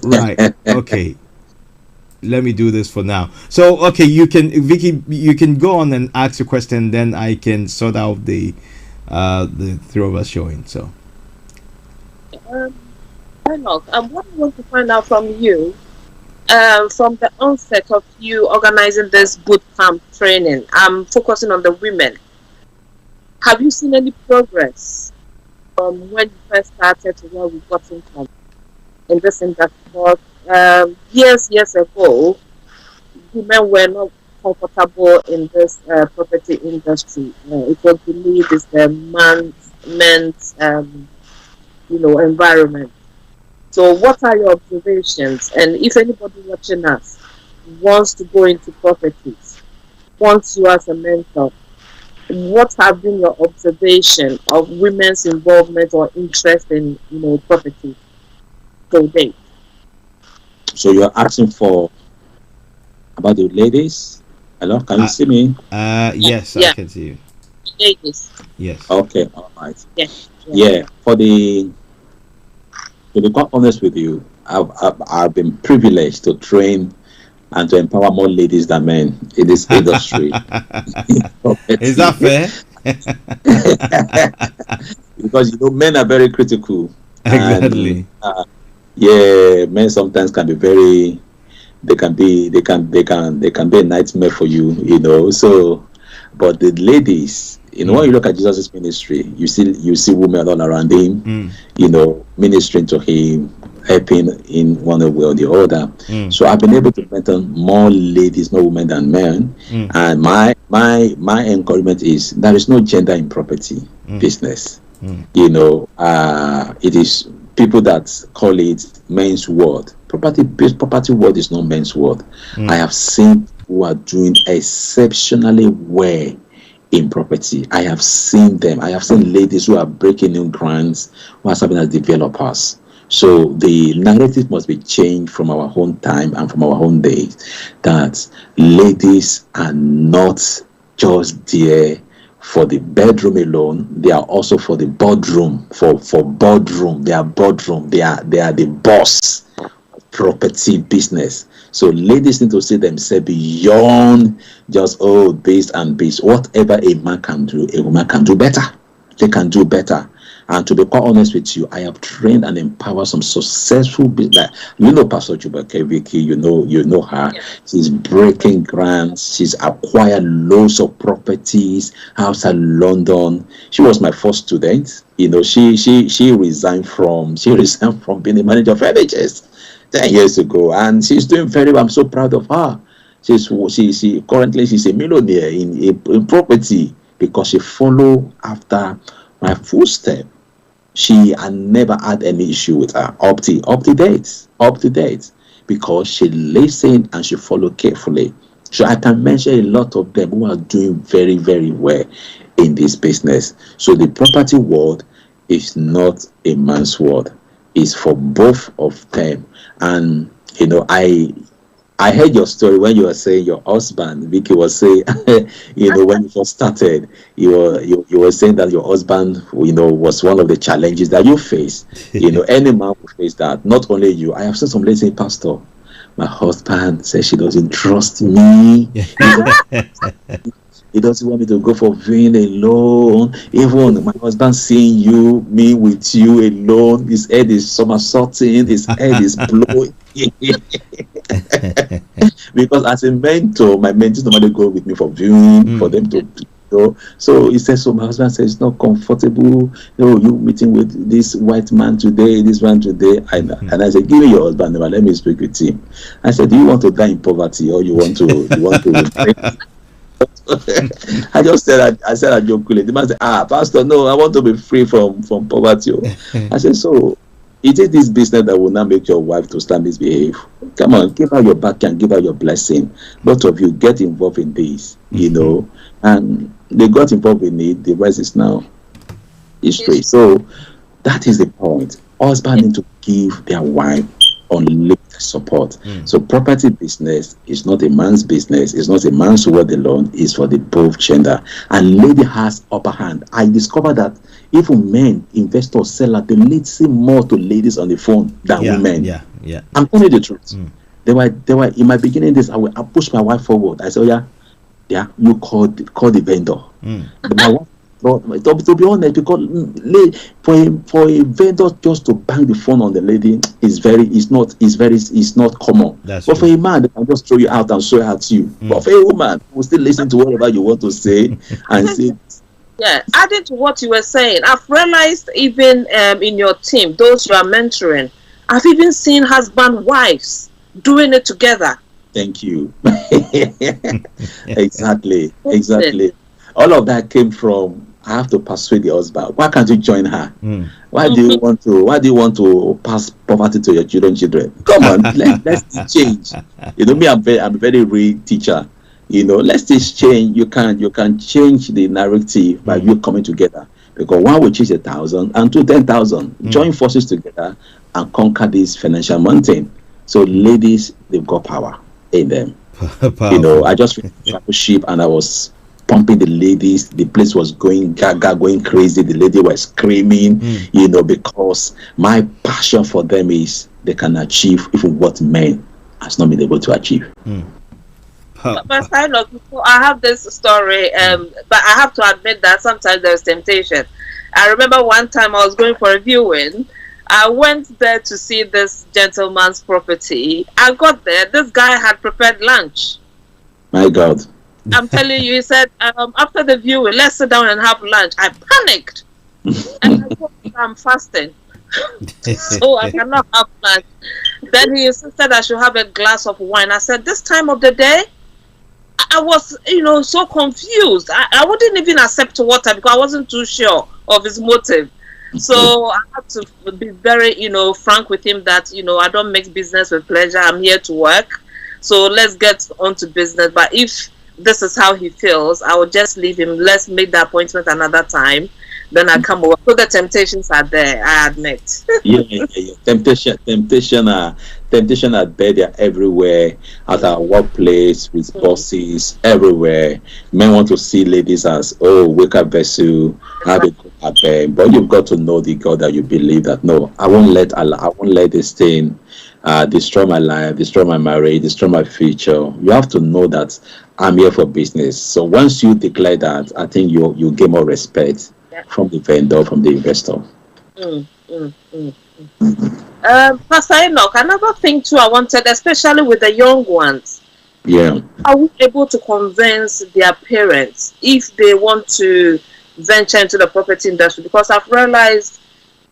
Right. Okay. Let me do this for now. So, okay, Vicky, you can go on and ask your question, then I can sort out the three of us showing. So, Enoch, what I want to find out from you, from the onset of you organizing this boot camp training, I'm focusing on the women. Have you seen any progress from when you first started to where we've gotten from in this industry? Because years ago, women were not comfortable in this property industry. It was believed it's the men's environment. So what are your observations? And if anybody watching us wants to go into properties, wants you as a mentor, what have been your observation of women's involvement or interest in property to date? So you're asking about the ladies? Hello, can you see me? Yes, yeah. I can see you. Ladies. Yes. Okay, all right. Yeah. To be quite honest with you, I've been privileged to train and to empower more ladies than men in this industry. Is that fair? Because men are very critical. Exactly. And, men sometimes can be very. They can be a nightmare for you. So, but the ladies, when you look at Jesus' ministry, you see women all around him, ministering to him, helping in one way or the other. So I've been able to mentor more ladies, more women than men. And my encouragement is there is no gender in property business. It is people that call it men's world. Property world is not men's world. I have seen who are doing exceptionally well in property. I have seen them. I have seen ladies who are breaking new grounds, who are serving as developers. So the narrative must be changed from our own time and from our own days, that ladies are not just there for the bedroom alone. They are also for the boardroom. For boardroom, they are boardroom. They are the boss of property business. So ladies need to see themselves beyond just this and this. Whatever a man can do, a woman can do better. They can do better. And to be quite honest with you, I have trained and empowered some successful business. Pastor Jubake Vicky, you know her. Yeah. She's breaking grants. She's acquired loads of properties outside London. She was my first student. She resigned from being a manager of NHS 10 years ago, and she's doing very well. I'm so proud of her. Currently she's a millionaire in property because she followed after my footstep. She had never had any issue with her up to date, because she listened and she followed carefully. So I can mention a lot of them who are doing very, very well in this business. So the property world is not a man's world. It's for both of them. And I heard your story when you were saying your husband, Vicky was saying, when you first started, you were saying that your husband, was one of the challenges that you face. Any man will face that. Not only you. I have seen some ladies say, Pastor, my husband says she doesn't trust me. He doesn't want me to go for viewing alone. Even my husband seeing me with you alone, his head is somersaulting, his head is blowing. Because as a mentor, my mentors normally go with me for viewing, for them to So he says, so my husband says, it's not comfortable. You meeting with this white man today, this one today. And I said, give me your husband number, let me speak with him. I said, do you want to die in poverty, or you want to I just said I jokingly. The man said, Pastor, no, I want to be free from poverty. I said, so it is this business that will not make your wife to start misbehave. Come on, give her your back and give her your blessing. Both of you get involved in this, and they got involved in it. The rest is now history. So that is the point. Husband need to give their wife unlimited support. So property business is not a man's business. It's not a man's word alone. It's for the both gender. And lady has upper hand. I discovered that even men, investors, sellers, they listen more to ladies on the phone than women. Yeah. I'm telling you the truth. They were in my beginning days. I pushed my wife forward. I said, you call the vendor. My wife, to be honest, because for a vendor just to bang the phone on the lady is not common. But for a man, they can just throw you out and show at you. But for a woman, who still listen to whatever you want to say and say. Yeah, adding to what you were saying, I've realized even in your team, those you are mentoring, I've even seen husband wives doing it together. Thank you. Exactly. All of that came from, I have to persuade the husband. Why can't you join her? Why do you want to pass poverty to your children? Come on, let's change. Me, I'm a very real teacher. Let's just change. You can change the narrative by you coming together. Because one will change 1,000 and 10,000. Join forces together and conquer this financial mountain. So ladies, they've got power in them. I just finished discipleship and I was pumping the ladies. The place was going gaga, going crazy. The lady was screaming, because my passion for them is they can achieve even what men has not been able to achieve. But I have this story, but I have to admit that sometimes there's temptation. I remember one time I was going for a viewing. I went there to see this gentleman's property. I got there. This guy had prepared lunch. My God. I'm telling you, he said, after the viewing, let's sit down and have lunch. I panicked. And I thought, I'm fasting. So I cannot have lunch. Then he insisted I should have a glass of wine. I said, this time of the day? I was, so confused. I wouldn't even accept water because I wasn't too sure of his motive. So I had to be very, frank with him that, I don't make business with pleasure. I'm here to work. So let's get on to business. But if this is how he feels, I will just leave him. Let's make the appointment another time. then I come over. So the temptations are there, I admit. Yeah. Temptation are there. They're everywhere at our workplace, with bosses, everywhere. Men want to see ladies as, oh, wake up vessel, have it at them. But you've got to know the God that you believe that no, I won't let this thing destroy my life, destroy my marriage, destroy my future. You have to know that I'm here for business. So once you declare that, I think you gain more respect from the vendor, from the investor. Pastor Enoch, another thing too I wanted, especially with the young ones. Yeah. Are we able to convince their parents if they want to venture into the property industry? Because I've realized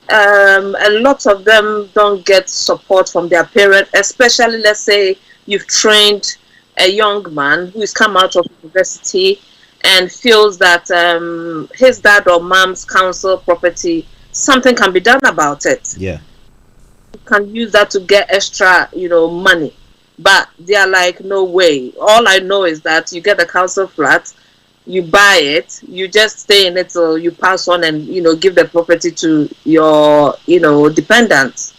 a lot of them don't get support from their parents, especially, let's say you've trained a young man who has come out of university and feels that his dad or mom's council property, something can be done about it. Yeah. You can use that to get extra, money. But they are like, no way. All I know is that you get a council flat, you buy it, you just stay in it till you pass on and, give the property to your, dependents.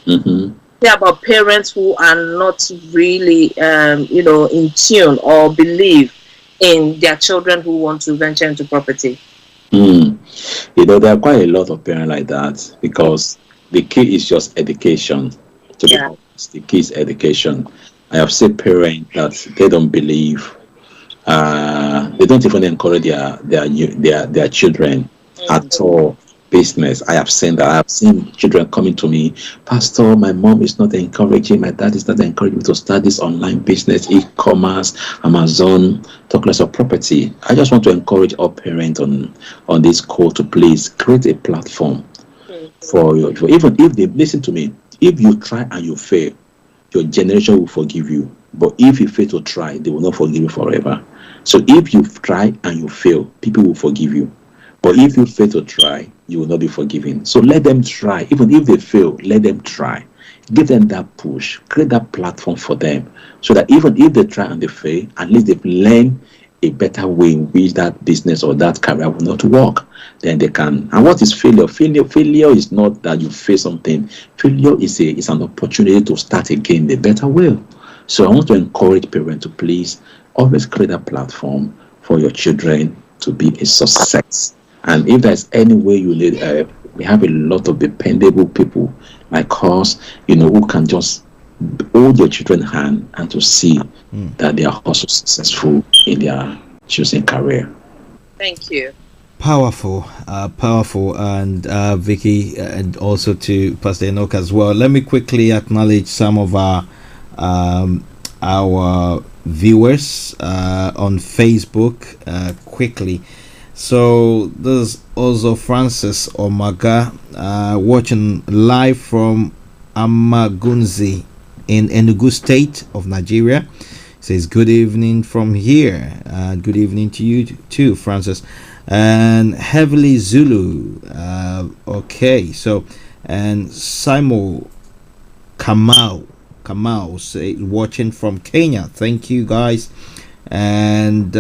Mm-hmm. Yeah, about parents who are not really, in tune or believe in their children who want to venture into property. There are quite a lot of parents like that, because the key is just education. To be honest, the key is education. I have seen parents that they don't believe. They don't even encourage their children at all. Business. I have seen that. I have seen children coming to me, Pastor, my mom is not encouraging, my dad is not encouraging me to start this online business, e-commerce, Amazon, talk less of property. I just want to encourage all parents on this call to please create a platform for even if they listen to me. If you try and you fail, your generation will forgive you. But if you fail to try, they will not forgive you forever. So if you try and you fail, people will forgive you. But if you fail to try, you will not be forgiven. So let them try. Even if they fail, let them try. Give them that push. Create that platform for them. So that even if they try and they fail, at least they've learned a better way in which that business or that career will not work. Then they can. And what is failure? Failure is not that you fail something. Failure is an opportunity to start again in a better way. So I want to encourage parents to please always create a platform for your children to be a success. And if there's any way you need help, we have a lot of dependable people like us, who can just hold your children's hand and to see that they are also successful in their choosing career. Thank you. Powerful, and Vicky, and also to Pastor Enoch as well. Let me quickly acknowledge some of our viewers on Facebook quickly. So there's also Francis Omaga watching live from Amagunzi in Enugu State of Nigeria. Says good evening from here. Good evening to you too, Francis. And Heavily Zulu. Okay, so and Simo Kamau say watching from Kenya. Thank you guys. And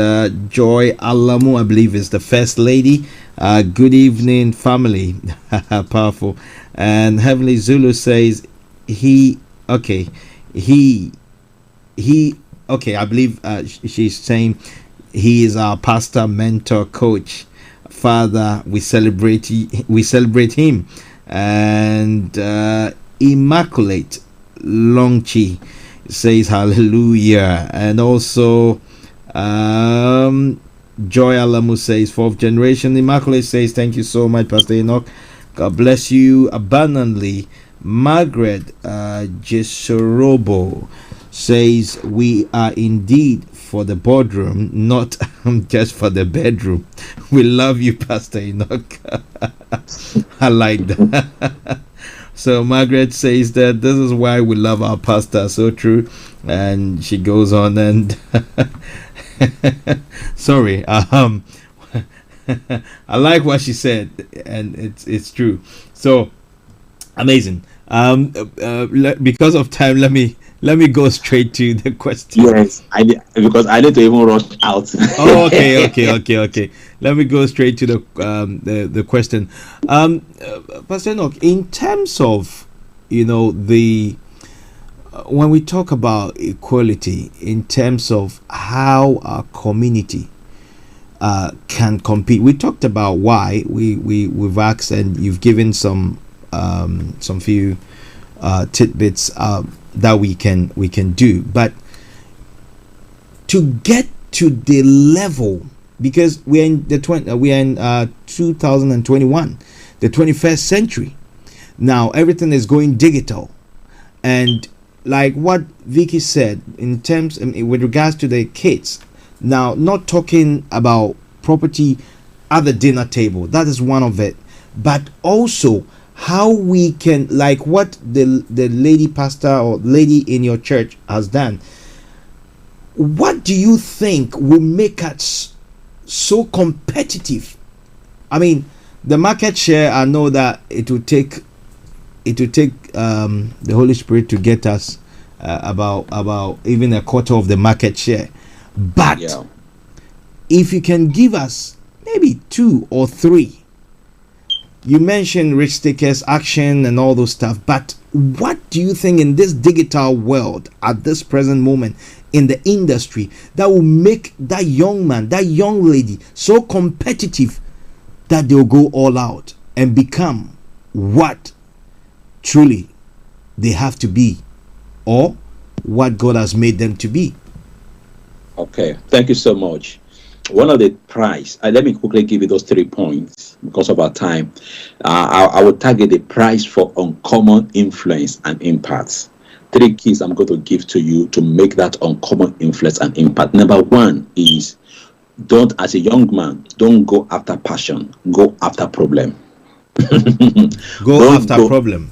Joy Alamu, I believe, is the first lady. Good evening, family. Powerful. And Heavenly Zulu says okay, I believe she's saying he is our pastor, mentor, coach, father. We celebrate him. And Immaculate Longchi says hallelujah. And also Joy Alamu says fourth generation. Immaculate says thank you so much, Pastor Enoch. God bless you abundantly. Margaret Jesorobo says we are indeed for the boardroom, not just for the bedroom. We love you, Pastor Enoch. I like that. So Margaret says that this is why we love our pastor. So true. And she goes on and sorry, I like what she said, and it's true. So amazing. Because of time, let me let me go straight to the question. Yes, because I need to even rush out. Oh, okay. Let me go straight to the question. Pastor Enoch, in terms of, the when we talk about equality, in terms of how our community can compete, we talked about why we've asked, and you've given some few tidbits that we can do, but to get to the level, because we're in 2021, the 21st century. Now everything is going digital, and like what Vicky said, in terms with regards to the kids, now not talking about property at the dinner table, that is one of it, but also how we can, like what the lady pastor or lady in your church has done. What do you think will make us so competitive? I mean, the market share, I know that it will take the Holy Spirit to get us about even a quarter of the market share, but if you can give us maybe 2 or 3. You mentioned risk takers action and all those stuff, but what do you think in this digital world at this present moment in the industry that will make that young man, that young lady so competitive that they'll go all out and become what truly they have to be, or what God has made them to be? Okay, thank you so much. One of the price, let me quickly give you those 3 points because of our time. I will target the price for uncommon influence and impact. 3 keys I'm going to give to you to make that uncommon influence and impact. Number 1 is, as a young man, don't go after passion, go after problem. Problem.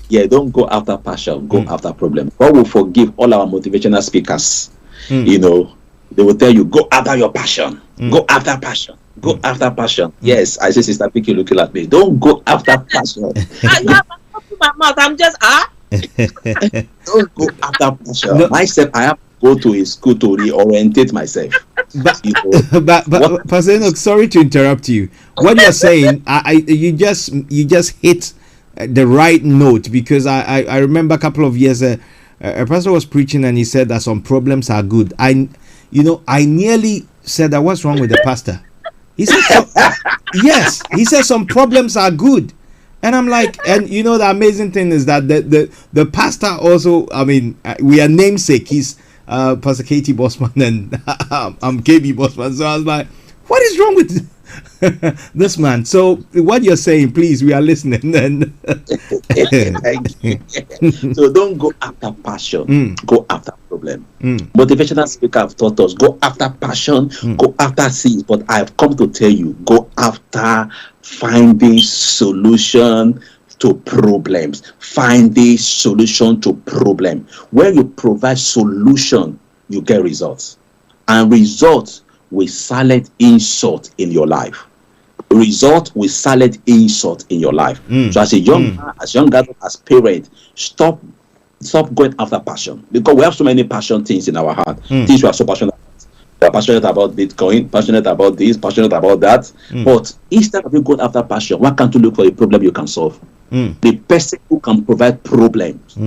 Yeah, don't go after passion, go after problem. God will forgive all our motivational speakers. They will tell you, go after your passion. Go after passion. Go after passion. Yes, I see Sister Vicky looking at me. Don't go after passion. I'm my mouth. I'm just Don't go after passion. No. Myself, I have to go to a school to reorientate myself. But Pastor Enoch, sorry to interrupt you. What you're saying, you just hit the right note, because I remember a couple of years a pastor was preaching and he said that some problems are good. I nearly said that, what's wrong with the pastor? He said, yes, he said some problems are good. And I'm like, and the amazing thing is that the pastor also, I mean, we are namesake. He's Pastor Katie Bossman and I'm KB Bossman. So I was like, what is wrong with this man? So what you're saying, please, we are listening. And so don't go after passion, go after problem. Motivational speaker have taught us, go after passion, go after seeds. But I've come to tell you, go after finding solution to problems. Finding solution to problem. When you provide solution, you get results, and results will silence insult in your life. Result will silence insult in your life. So as a young man, as young adult, as parent, stop going after passion, because we have so many passion things in our heart. Things we are so passionate about. We are passionate about Bitcoin, passionate about this, passionate about that. But instead of you going after passion, why can't you look for a problem you can solve? The person who can provide problems,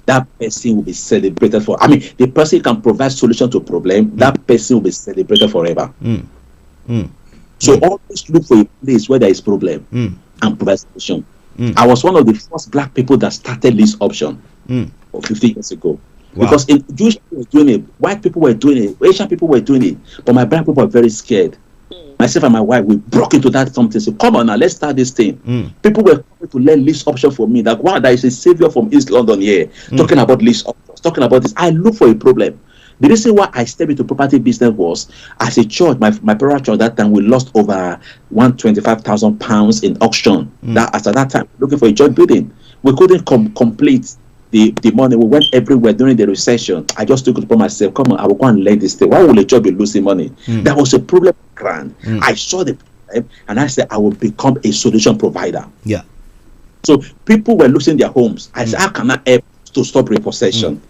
that person will be celebrated for. I mean, the person who can provide solution to problem, that person will be celebrated forever. So always look for a place where there is problem and provide solution. I was one of the first black people that started this option 50 years ago. Wow. Because Jewish people were doing it, white people were doing it, Asian people were doing it, but my black people were very scared. Myself and my wife, we broke into that something. So come on now, let's start this thing. People were coming to learn this option for me. That wow, there is a savior from East London here talking about this options, talking about this. I look for a problem. The reason why I stepped into property business was, as a church, my parent church that time, we lost over £125,000 in auction. That after that time, looking for a church building, we couldn't complete the money. We went everywhere during the recession. I just took it upon myself. Come on, I will go and learn this thing. Why will a church be losing money? That was a problem. I saw the problem, and I said I will become a solution provider. So people were losing their homes. I said, how can I help to stop repossession?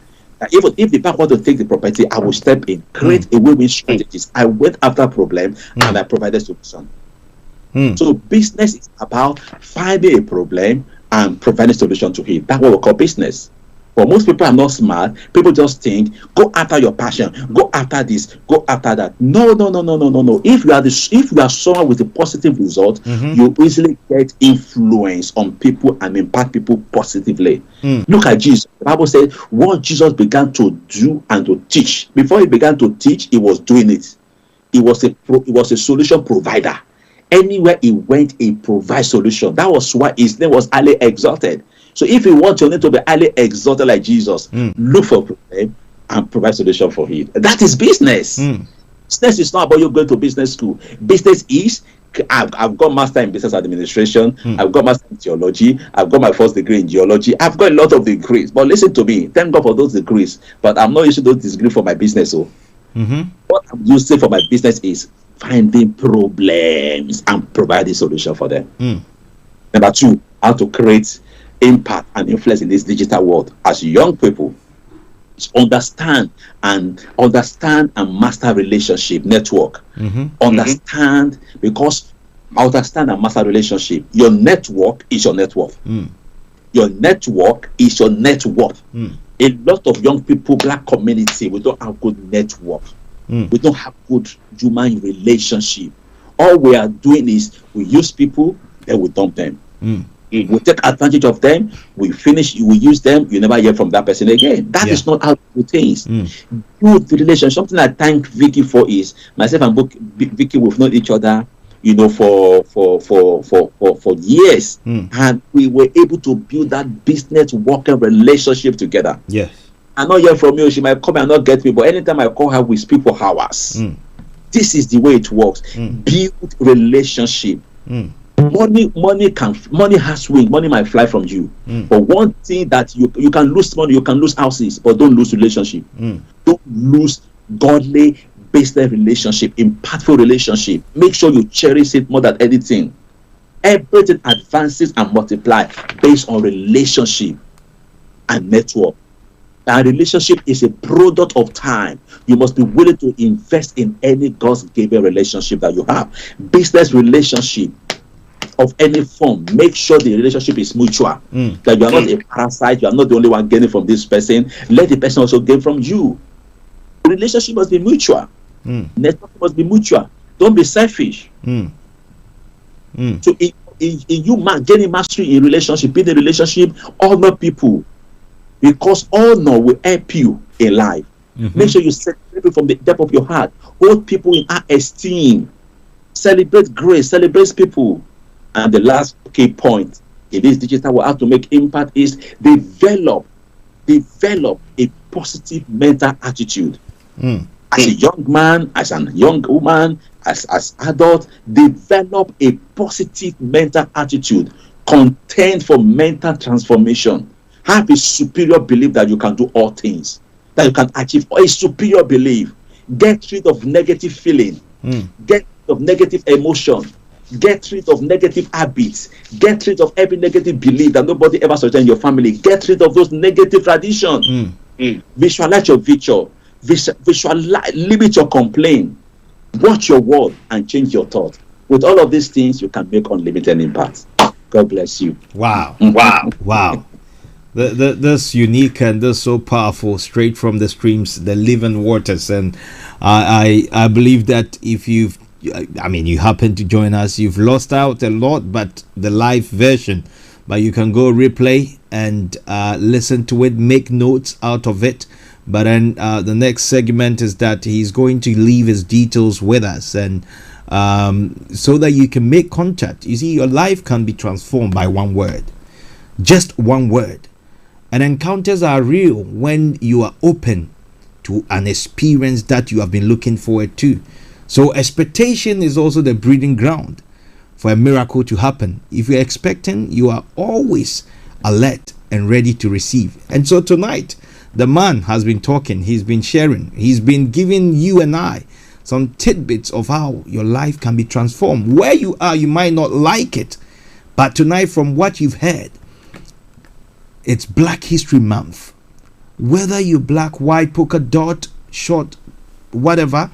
Even if the bank want to take the property, I will step in, create a win-win strategies. I went after problem and I provided solution. So business is about finding a problem and providing solution to it. That's what we call business. But most people are not smart. People just think, go after your passion, go after this, go after that. No. If you are someone with a positive result, you easily get influence on people and impact people positively. Look at Jesus. The Bible said what Jesus began to do and to teach. Before he began to teach, he was doing it. He was a solution provider. Anywhere he went, he provides solution. That was why his name was highly exalted. So if you want your name to be highly exalted like Jesus, look for a problem and provide solution for it. That is business. Business is not about you going to business school. Business is, I've got master in business administration. I've got master in theology. I've got my first degree in geology. I've got a lot of degrees. But listen to me. Thank God for those degrees. But I'm not using those degrees for my business. So what I'm using for my business is finding problems and providing solution for them. Number two, how to create impact and influence in this digital world. As young people, understand and master relationship network. Understand, because understand and master relationship. Your network is your net worth. Your network is your net worth. A lot of young people, black community, we don't have good network. We don't have good human relationship. All we are doing is we use people, then we dump them. We take advantage of them, we finish, we use them, you never hear from that person again. That is not how to do things. Build the relationship. Something I thank Vicky for is, myself and Vicky, we've known each other, for years. And we were able to build that business working relationship together. Yes. I'm not hearing from you, she might come and not get me, but anytime I call her, we speak for hours. This is the way it works. Build relationship. Money has wings. Money might fly from you, but one thing that you can lose money, you can lose houses, but don't lose relationship. Don't lose godly business relationship, impactful relationship. Make sure you cherish it more than anything. Everything advances and multiply based on relationship and network. And relationship is a product of time. You must be willing to invest in any God-given relationship that you have. Business relationship of any form, make sure the relationship is mutual. That you are not a parasite, you are not the only one gaining from this person. Let the person also gain from you. The relationship must be mutual. Network must be mutual. Don't be selfish. So in you gaining mastery in relationship, in the relationship, honor people, because honor will help you in life. Make sure you celebrate people from the depth of your heart. Hold people in high esteem. Celebrate grace, celebrate people. And the last key point in this digital world, how to make impact, is develop a positive mental attitude. As a young man, as a young woman, as adult, develop a positive mental attitude. Contend for mental transformation. Have a superior belief that you can do all things, that you can achieve a superior belief. Get rid of negative feeling. Get rid of negative emotion. Get rid of negative habits. Get rid of every negative belief that nobody ever saw in your family. Get rid of those negative traditions. Visualize your future. Visualize, limit your complaint. Watch your word and change your thought. With all of these things, you can make unlimited impact. God bless you. Wow. Wow. That's unique and that's so powerful, straight from the streams, the living waters. And I believe that if you happen to join us, you've lost out a lot, but the live version, but you can go replay and listen to it, make notes out of it. But then the next segment is that he's going to leave his details with us, and so that you can make contact. You see, your life can be transformed by one word, just one word. And encounters are real when you are open to an experience that you have been looking forward to. So expectation is also the breeding ground for a miracle to happen. If you're expecting, you are always alert and ready to receive. And so tonight, the man has been talking, he's been sharing, he's been giving you and I some tidbits of how your life can be transformed. Where you are, you might not like it, but tonight, from what you've heard, it's Black History Month. whether you're black, white, polka dot, short, whatever,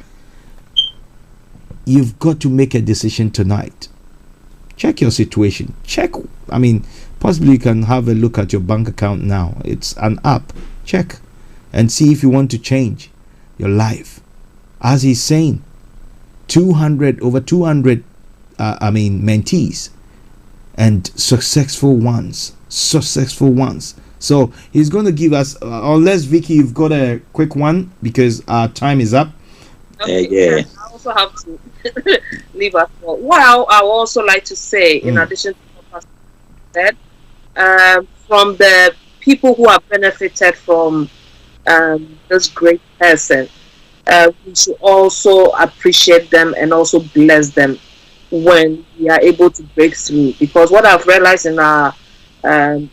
you've got to make a decision tonight. Check your situation. Possibly you can have a look at your bank account now. It's an app. Check and see if you want to change your life. As he's saying, over 200 mentees and successful ones. So he's going to give us, unless Vicky, you've got a quick one because our time is up. Okay, I also have to leave us. What I would also like to say, in addition to what Pastor said, from the people who have benefited from this great person, we should also appreciate them and also bless them when we are able to break through. Because what I've realized in our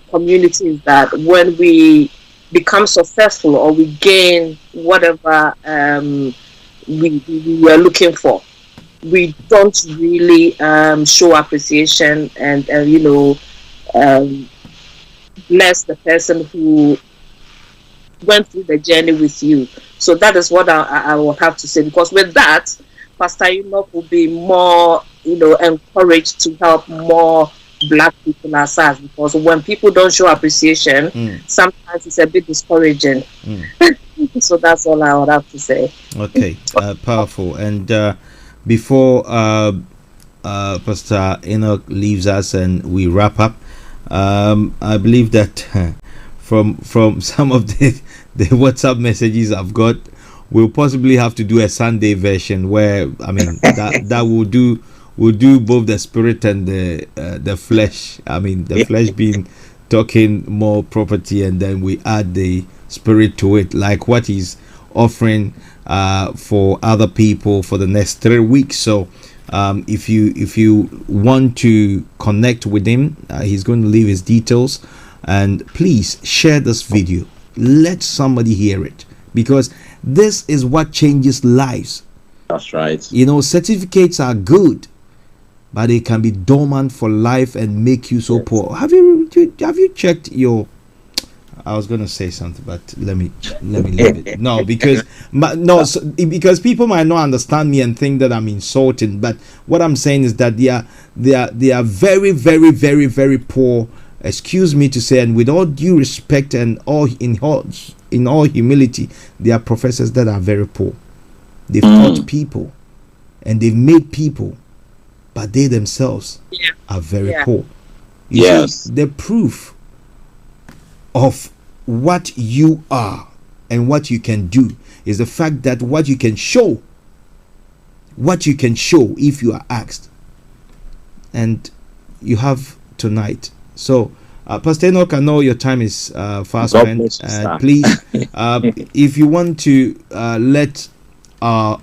community is that when we become successful or we gain whatever we are looking for, we don't really show appreciation and bless the person who went through the journey with you. So that is what I will have to say, because with that, Pastor Enoch will be more encouraged to help more black people ourselves, because when people don't show appreciation, sometimes it's a bit discouraging. So that's all I would have to say. Okay, powerful. And before Pastor Enoch leaves us and we wrap up, I believe that from some of the WhatsApp messages I've got, we'll possibly have to do a Sunday version where that will do both the spirit and the flesh. The flesh being talking more property, and then we add the spirit to it, like what he's offering for other people for the next 3 weeks. So if you want to connect with him, he's going to leave his details, and please share this video. Let somebody hear it, because this is what changes lives. That's right. Certificates are good, but they can be dormant for life and make you so poor. Have you checked your? I was gonna say something, but let me leave it. No, because people might not understand me and think that I'm insulting. But what I'm saying is that they are very, very, very, very poor. Excuse me to say, and with all due respect and in all humility, they are professors that are very poor. They've taught people and they've made people, but they themselves are very poor. You see, the proof of what you are and what you can do is the fact that what you can show if you are asked, and you have tonight. So Pastor Enoch, I know your time is fast spent. Please, if you want to let our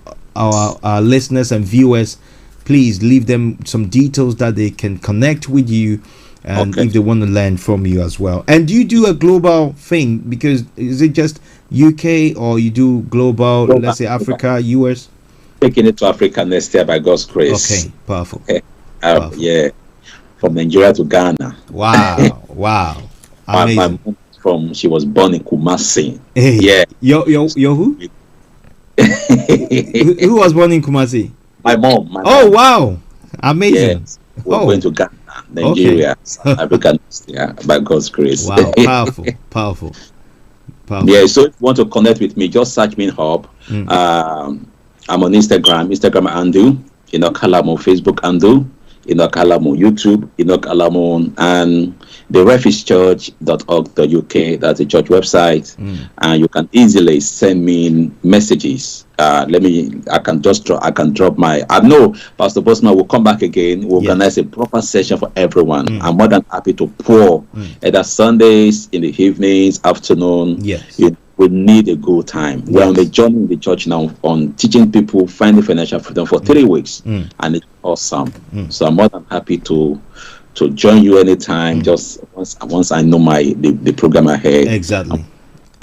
listeners and viewers, please leave them some details that they can connect with you, and if they want to learn from you as well. And do you do a global thing? Because is it just UK, or you do global, let's say Africa, US? Taking it to Africa next year by God's grace. Okay, powerful. Yeah, from Nigeria to Ghana. Wow. Amazing. My mom she was born in Kumasi. Hey, yeah. Yo who? Who was born in Kumasi? My mom. Oh, wow. Amazing. Yes. We're going to Ghana, Nigeria, South Africa, by God's grace. Wow, powerful. Yeah, so if you want to connect with me, just search me in Hub. I'm on Instagram handle, Enoch Alamo, Facebook handle, Enoch Alamo, YouTube, Enoch Alamo, and the refugeechurch.org.uk. That's the church website, and you can easily send me messages. I can drop my. I know Pastor Bossman will come back again. We'll organize a proper session for everyone. I'm more than happy to pour either Sundays, in the evenings, afternoon. Yes. We need a good time. We're on the journey in the church now on teaching people finding financial freedom for 3 weeks, and it's awesome. So I'm more than happy to join you anytime. Just once I know the program ahead. Exactly.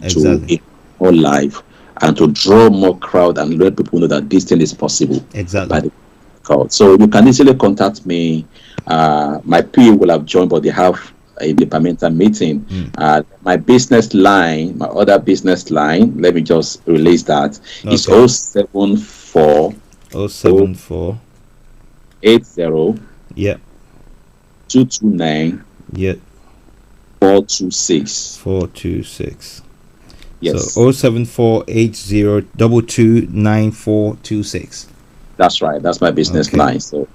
To all live, and to draw more crowd and let people know that this thing is possible. Exactly. By the crowd. So you can easily contact me. My PA will have joined, but they have a departmental meeting. Mm. My business line, my other business line, let me just release that. It's Okay. 074 074. 80 Yeah. 229 Yeah. 426. 426. Yes, So 07480229426. that's right. That's my business Okay. line. So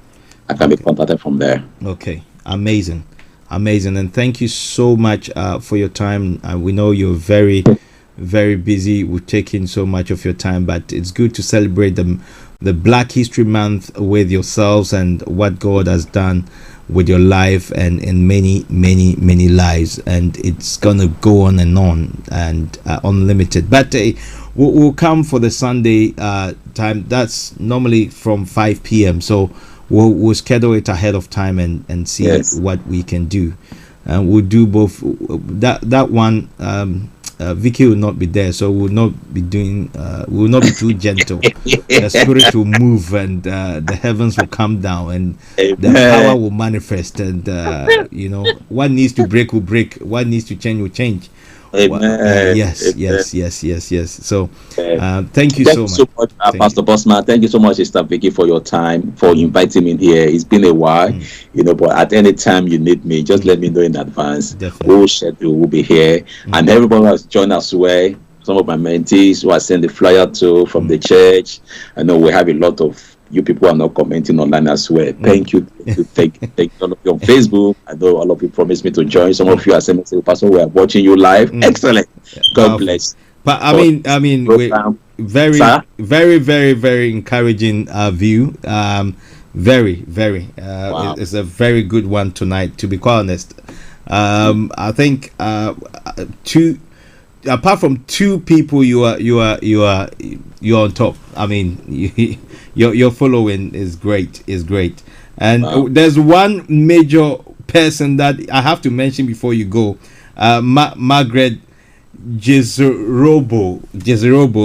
I can be Okay. contacted from there. Okay. Amazing. Amazing. And thank you so much for your time. We know you're very, very busy with taking so much of your time, but it's good to celebrate the Black History Month with yourselves and what God has done with your life and in many, many, many lives. And it's gonna go on and unlimited. But we'll come for the Sunday time. That's normally from 5 p.m. So we'll schedule it ahead of time and see Yes. what we can do. And we'll do both. That one. Vicky will not be there, so we'll not be doing. We will not be too gentle. The spirit will move, and the heavens will come down, and the power Amen. will manifest. And what needs to break will break. What needs to change will change. Amen. Yes, Amen. yes. So, Amen. thank you Thank so you much. so much, Thank Pastor Bossman. Thank you so much, Sister Vicky, for your time, for inviting me here. It's been a while, but at any time you need me, just let me know in advance. Definitely. We'll schedule, we'll be here. And everybody has joined us well. Some of my mentees who I sent the flyer to from the church. I know we have a lot of you people are not commenting online as well. Thank you. Thank all of you on Facebook. I know all of you promised me to join. Some of you are saying, Pastor, we are watching you live. Excellent. God Powerful. bless. But I For mean, program. very, Sir? very encouraging view. Very. Wow. It's a very good one tonight. To be quite honest, I think two. Apart from two people, you're on top. I mean, your following is great. And Wow. there's one major person that I have to mention before you go. Margaret Jezerobo,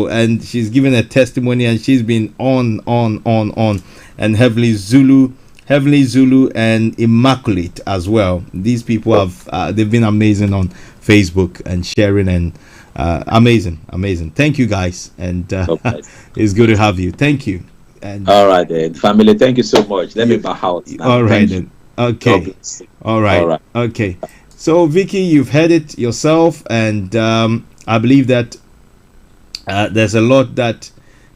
and she's given a testimony, and she's been on, and Heavenly Zulu, and Immaculate as well. These people have they've been amazing on Facebook and sharing and amazing. Thank you guys, and Okay. it's good to have you. Thank you. And All right then, family. Thank you so much. Let me bow out now. all right Thank you. then. God Okay. bless you. All right. All right. Okay. So Vicky, you've heard it yourself, and I believe that there's a lot that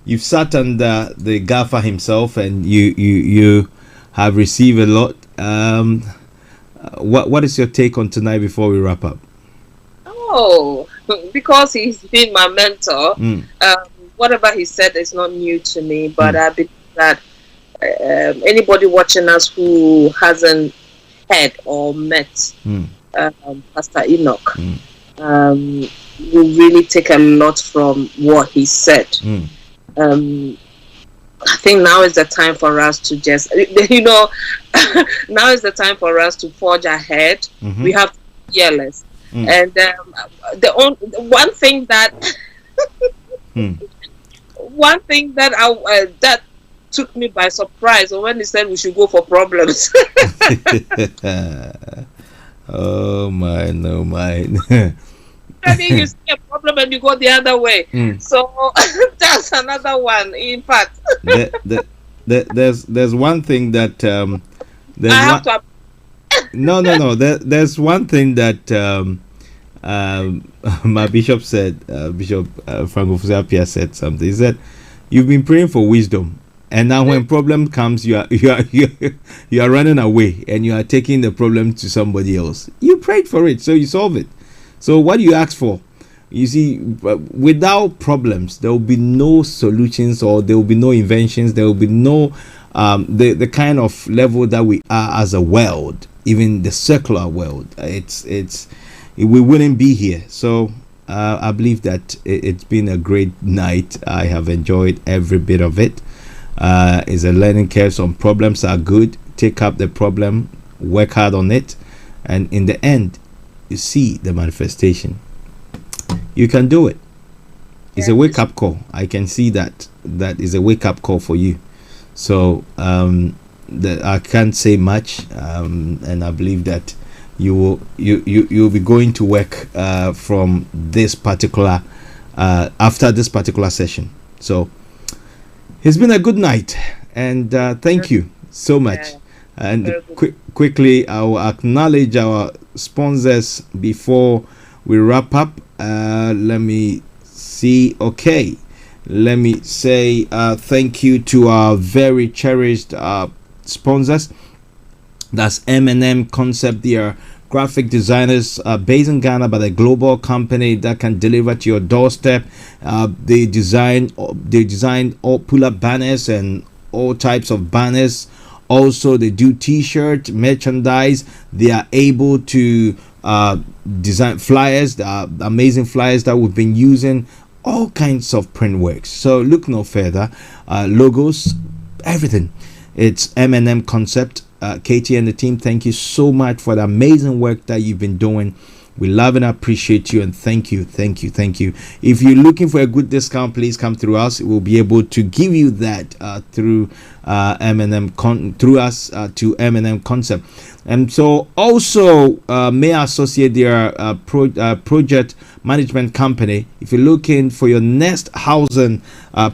you've sat under the gaffer himself, and you have received a lot. What is your take on tonight before we wrap up? Oh, because he's been my mentor. Mm. Whatever he said is not new to me, but I believe that anybody watching us who hasn't heard or met Pastor Enoch will really take a lot from what he said. I think now is the time for us to just, now is the time for us to forge ahead. We have to be fearless. And one thing that that took me by surprise when he said we should go for problems. Oh my, no my. I mean, you see a problem and you go the other way. So that's another one. In fact, there's one thing that there's I have to. No. There's one thing that my bishop said. Bishop Franco Fusapia said something. He said, "You've been praying for wisdom, and now when problem comes, you are running away, and you are taking the problem to somebody else. You prayed for it, so you solve it. So what do you ask for? You see, without problems, there will be no solutions, or there will be no inventions. There will be no the kind of level that we are as a world, even the circular world. We wouldn't be here. So I believe that it's been a great night. I have enjoyed every bit of it. It's a learning curve. Some problems are good. Take up the problem, work hard on it, and in the end, you see the manifestation. You can do it. It's a wake-up call. I can see that is a wake-up call for you. So I can't say much, and I believe that you'll be going to work from this particular after this particular session. So it's been a good night, and thank you so much. And quickly, I will acknowledge our sponsors before we wrap up. Let me see. Okay, let me say thank you to our very cherished sponsors. That's M&M Concept. They are graphic designers based in Ghana, but a global company that can deliver to your doorstep. They design all pull-up banners and all types of banners. Also, they do t-shirt merchandise. They are able to design flyers, amazing flyers that we've been using, all kinds of print works. So look no further. Logos, everything. It's M&M Concept. Katie and the team, thank you so much for the amazing work that you've been doing. We love and appreciate you, and thank you. If you're looking for a good discount, please come through us. We'll be able to give you that through through us to M&M Concept. And so also may I associate their project management company. If you're looking for your next housing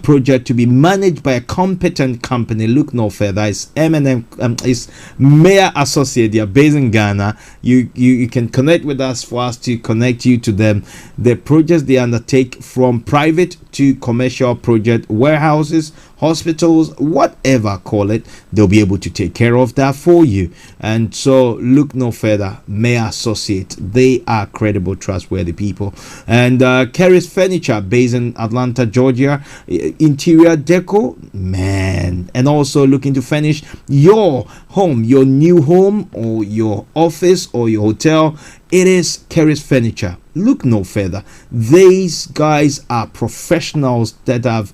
project to be managed by a competent company, look no further. It's M&M. It's Mayor Associate. They are based in Ghana. You can connect with us for us to connect you to them. The projects they undertake, from private to commercial project, warehouses, hospitals, whatever call it, they'll be able to take care of that for you. And so look no further. Mayor Associate, they are credible, trustworthy people. And Kerry's Furniture, based in Atlanta, Georgia, interior deco, man. And also looking to furnish your home, your new home, or your office, or your hotel. It is Kerry's Furniture. Look no further. These guys are professionals that have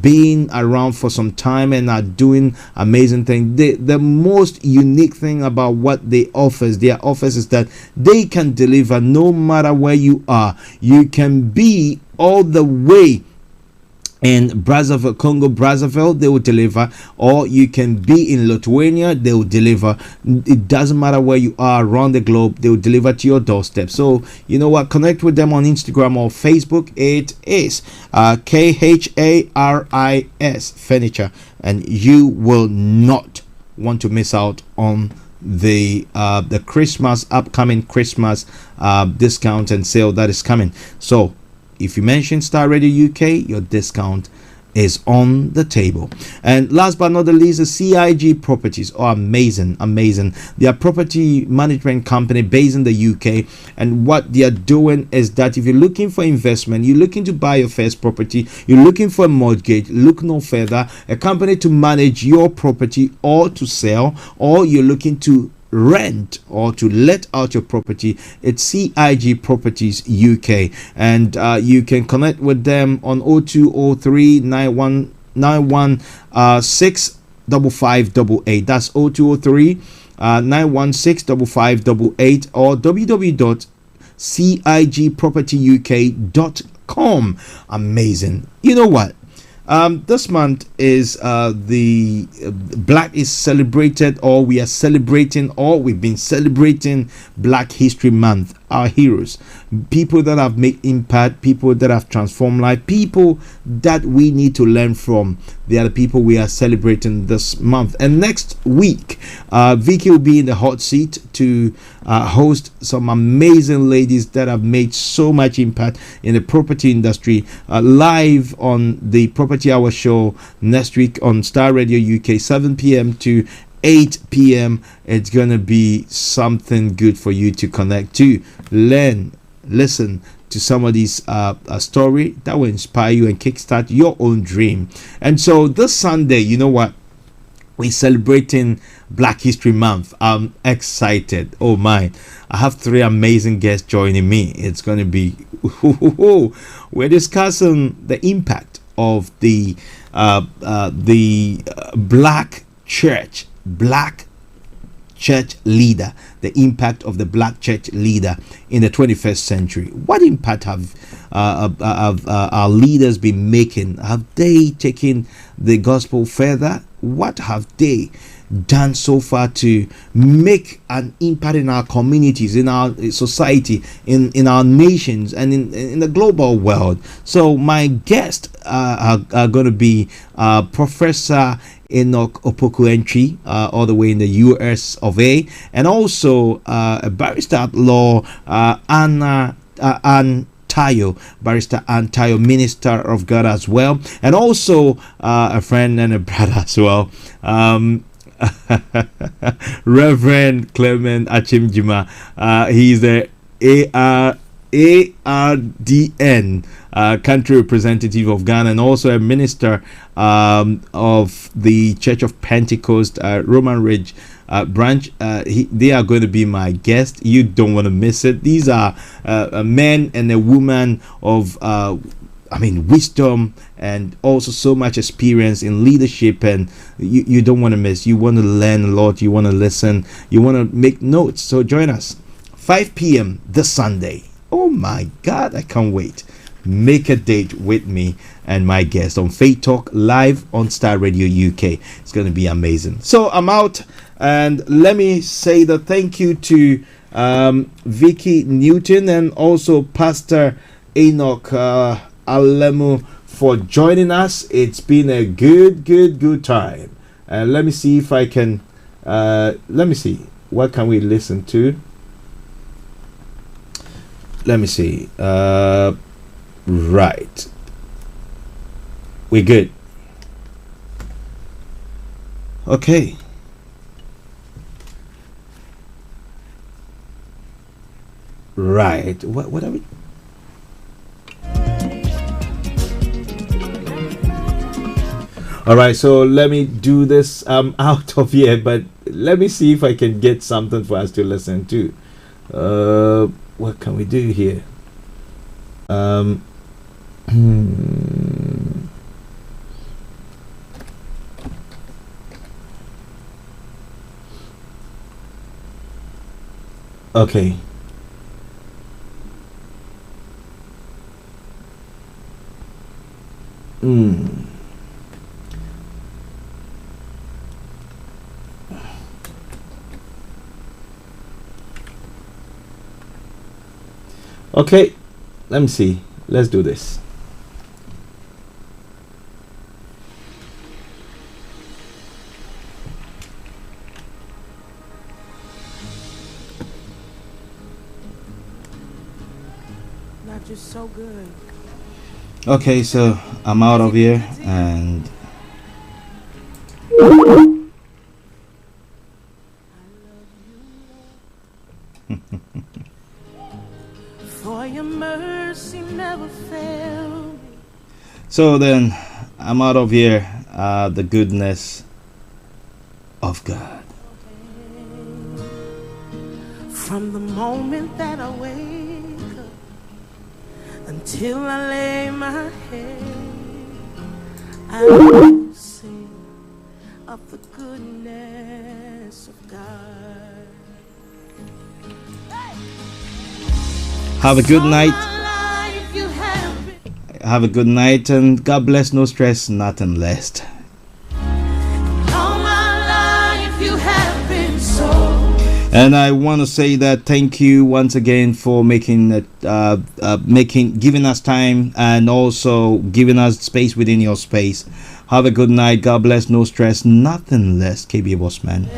been around for some time and are doing amazing things. The most unique thing about what their offers is that they can deliver no matter where you are. You can be all the way in Brazzaville, Congo Brazzaville, they will deliver, or you can be in Lithuania, they will deliver. It doesn't matter where you are around the globe, they will deliver to your doorstep. So you know what, connect with them on Instagram or Facebook. It is KHARIS Furniture, and you will not want to miss out on the upcoming Christmas discount and sale that is coming. So if you mention Star Radio UK, your discount is on the table. And last but not the least, the CIG Properties are amazing. They are property management company based in the UK, and what they are doing is that if you're looking for investment, you're looking to buy your first property, you're looking for a mortgage, look no further. A company to manage your property or to sell, or you're looking to rent or to let out your property, it's CIG Properties UK. And you can connect with them on 0203 916 5588. That's 0203 916 5588, or www.cigpropertyuk.com. Amazing. You know what? This month is the Black is celebrated, or we are celebrating, or we've been celebrating Black History Month. Our heroes, people that have made impact, people that have transformed life, people that we need to learn from. They are the people we are celebrating this month. And next week, Vicky will be in the hot seat to host some amazing ladies that have made so much impact in the property industry, live on the Property Hour show next week on Star Radio UK, 7 p.m. to 8 p.m. It's gonna be something good for you to connect to, learn, listen to somebody's story that will inspire you and kickstart your own dream. And so this Sunday, you know what, we're celebrating Black History Month. I'm excited. Oh my, I have 3 amazing guests joining me. It's gonna be we're discussing the impact of the black church leader, the impact of the black church leader in the 21st century. What impact have our leaders been making? Have they taken the gospel further? What have they done so far to make an impact in our communities, in our society, in our nations, and in the global world. So my guests are going to be Professor Enoch Opoku-Entry, all the way in the US of A, and also a barrister at law, Ann Tayo, Barrister Ann Tayo, Minister of God as well, and also a friend and a brother as well, Reverend Clement Achimjima. He's the ARDN country representative of Ghana, and also a minister of the Church of Pentecost Roman Ridge branch. They are going to be my guest. You don't want to miss it. These are a man and a woman of wisdom, and also so much experience in leadership, and you don't want to miss. You want to learn a lot, you want to listen, you want to make notes. So join us 5 p.m. this Sunday. Oh my God, I can't wait. Make a date with me and my guest on Faith Talk live on Star Radio UK. It's going to be amazing. So I'm out, and let me say the thank you to Vicky Newton and also Pastor Enoch Alemu for joining us. It's been a good time. And let me see if I can let me see, what can we listen to? Let me see. Right, we're good. Okay. Right, what are we? All right, so let me do this. I'm out of here, but let me see if I can get something for us to listen to. What can we do here? Okay. Okay, let me see. Let's do this. Not just so good. Okay, so I'm out of here, and For your mercy never failed me. So then I'm out of here. The goodness of God. From the moment that I wake up until I lay my head, I will sing of the goodness of God. Have a good night. Have a good night, and God bless. No stress, nothing less. And I want to say that thank you once again for giving us time, and also giving us space within your space. Have a good night. God bless. No stress, nothing less. KB Bossman.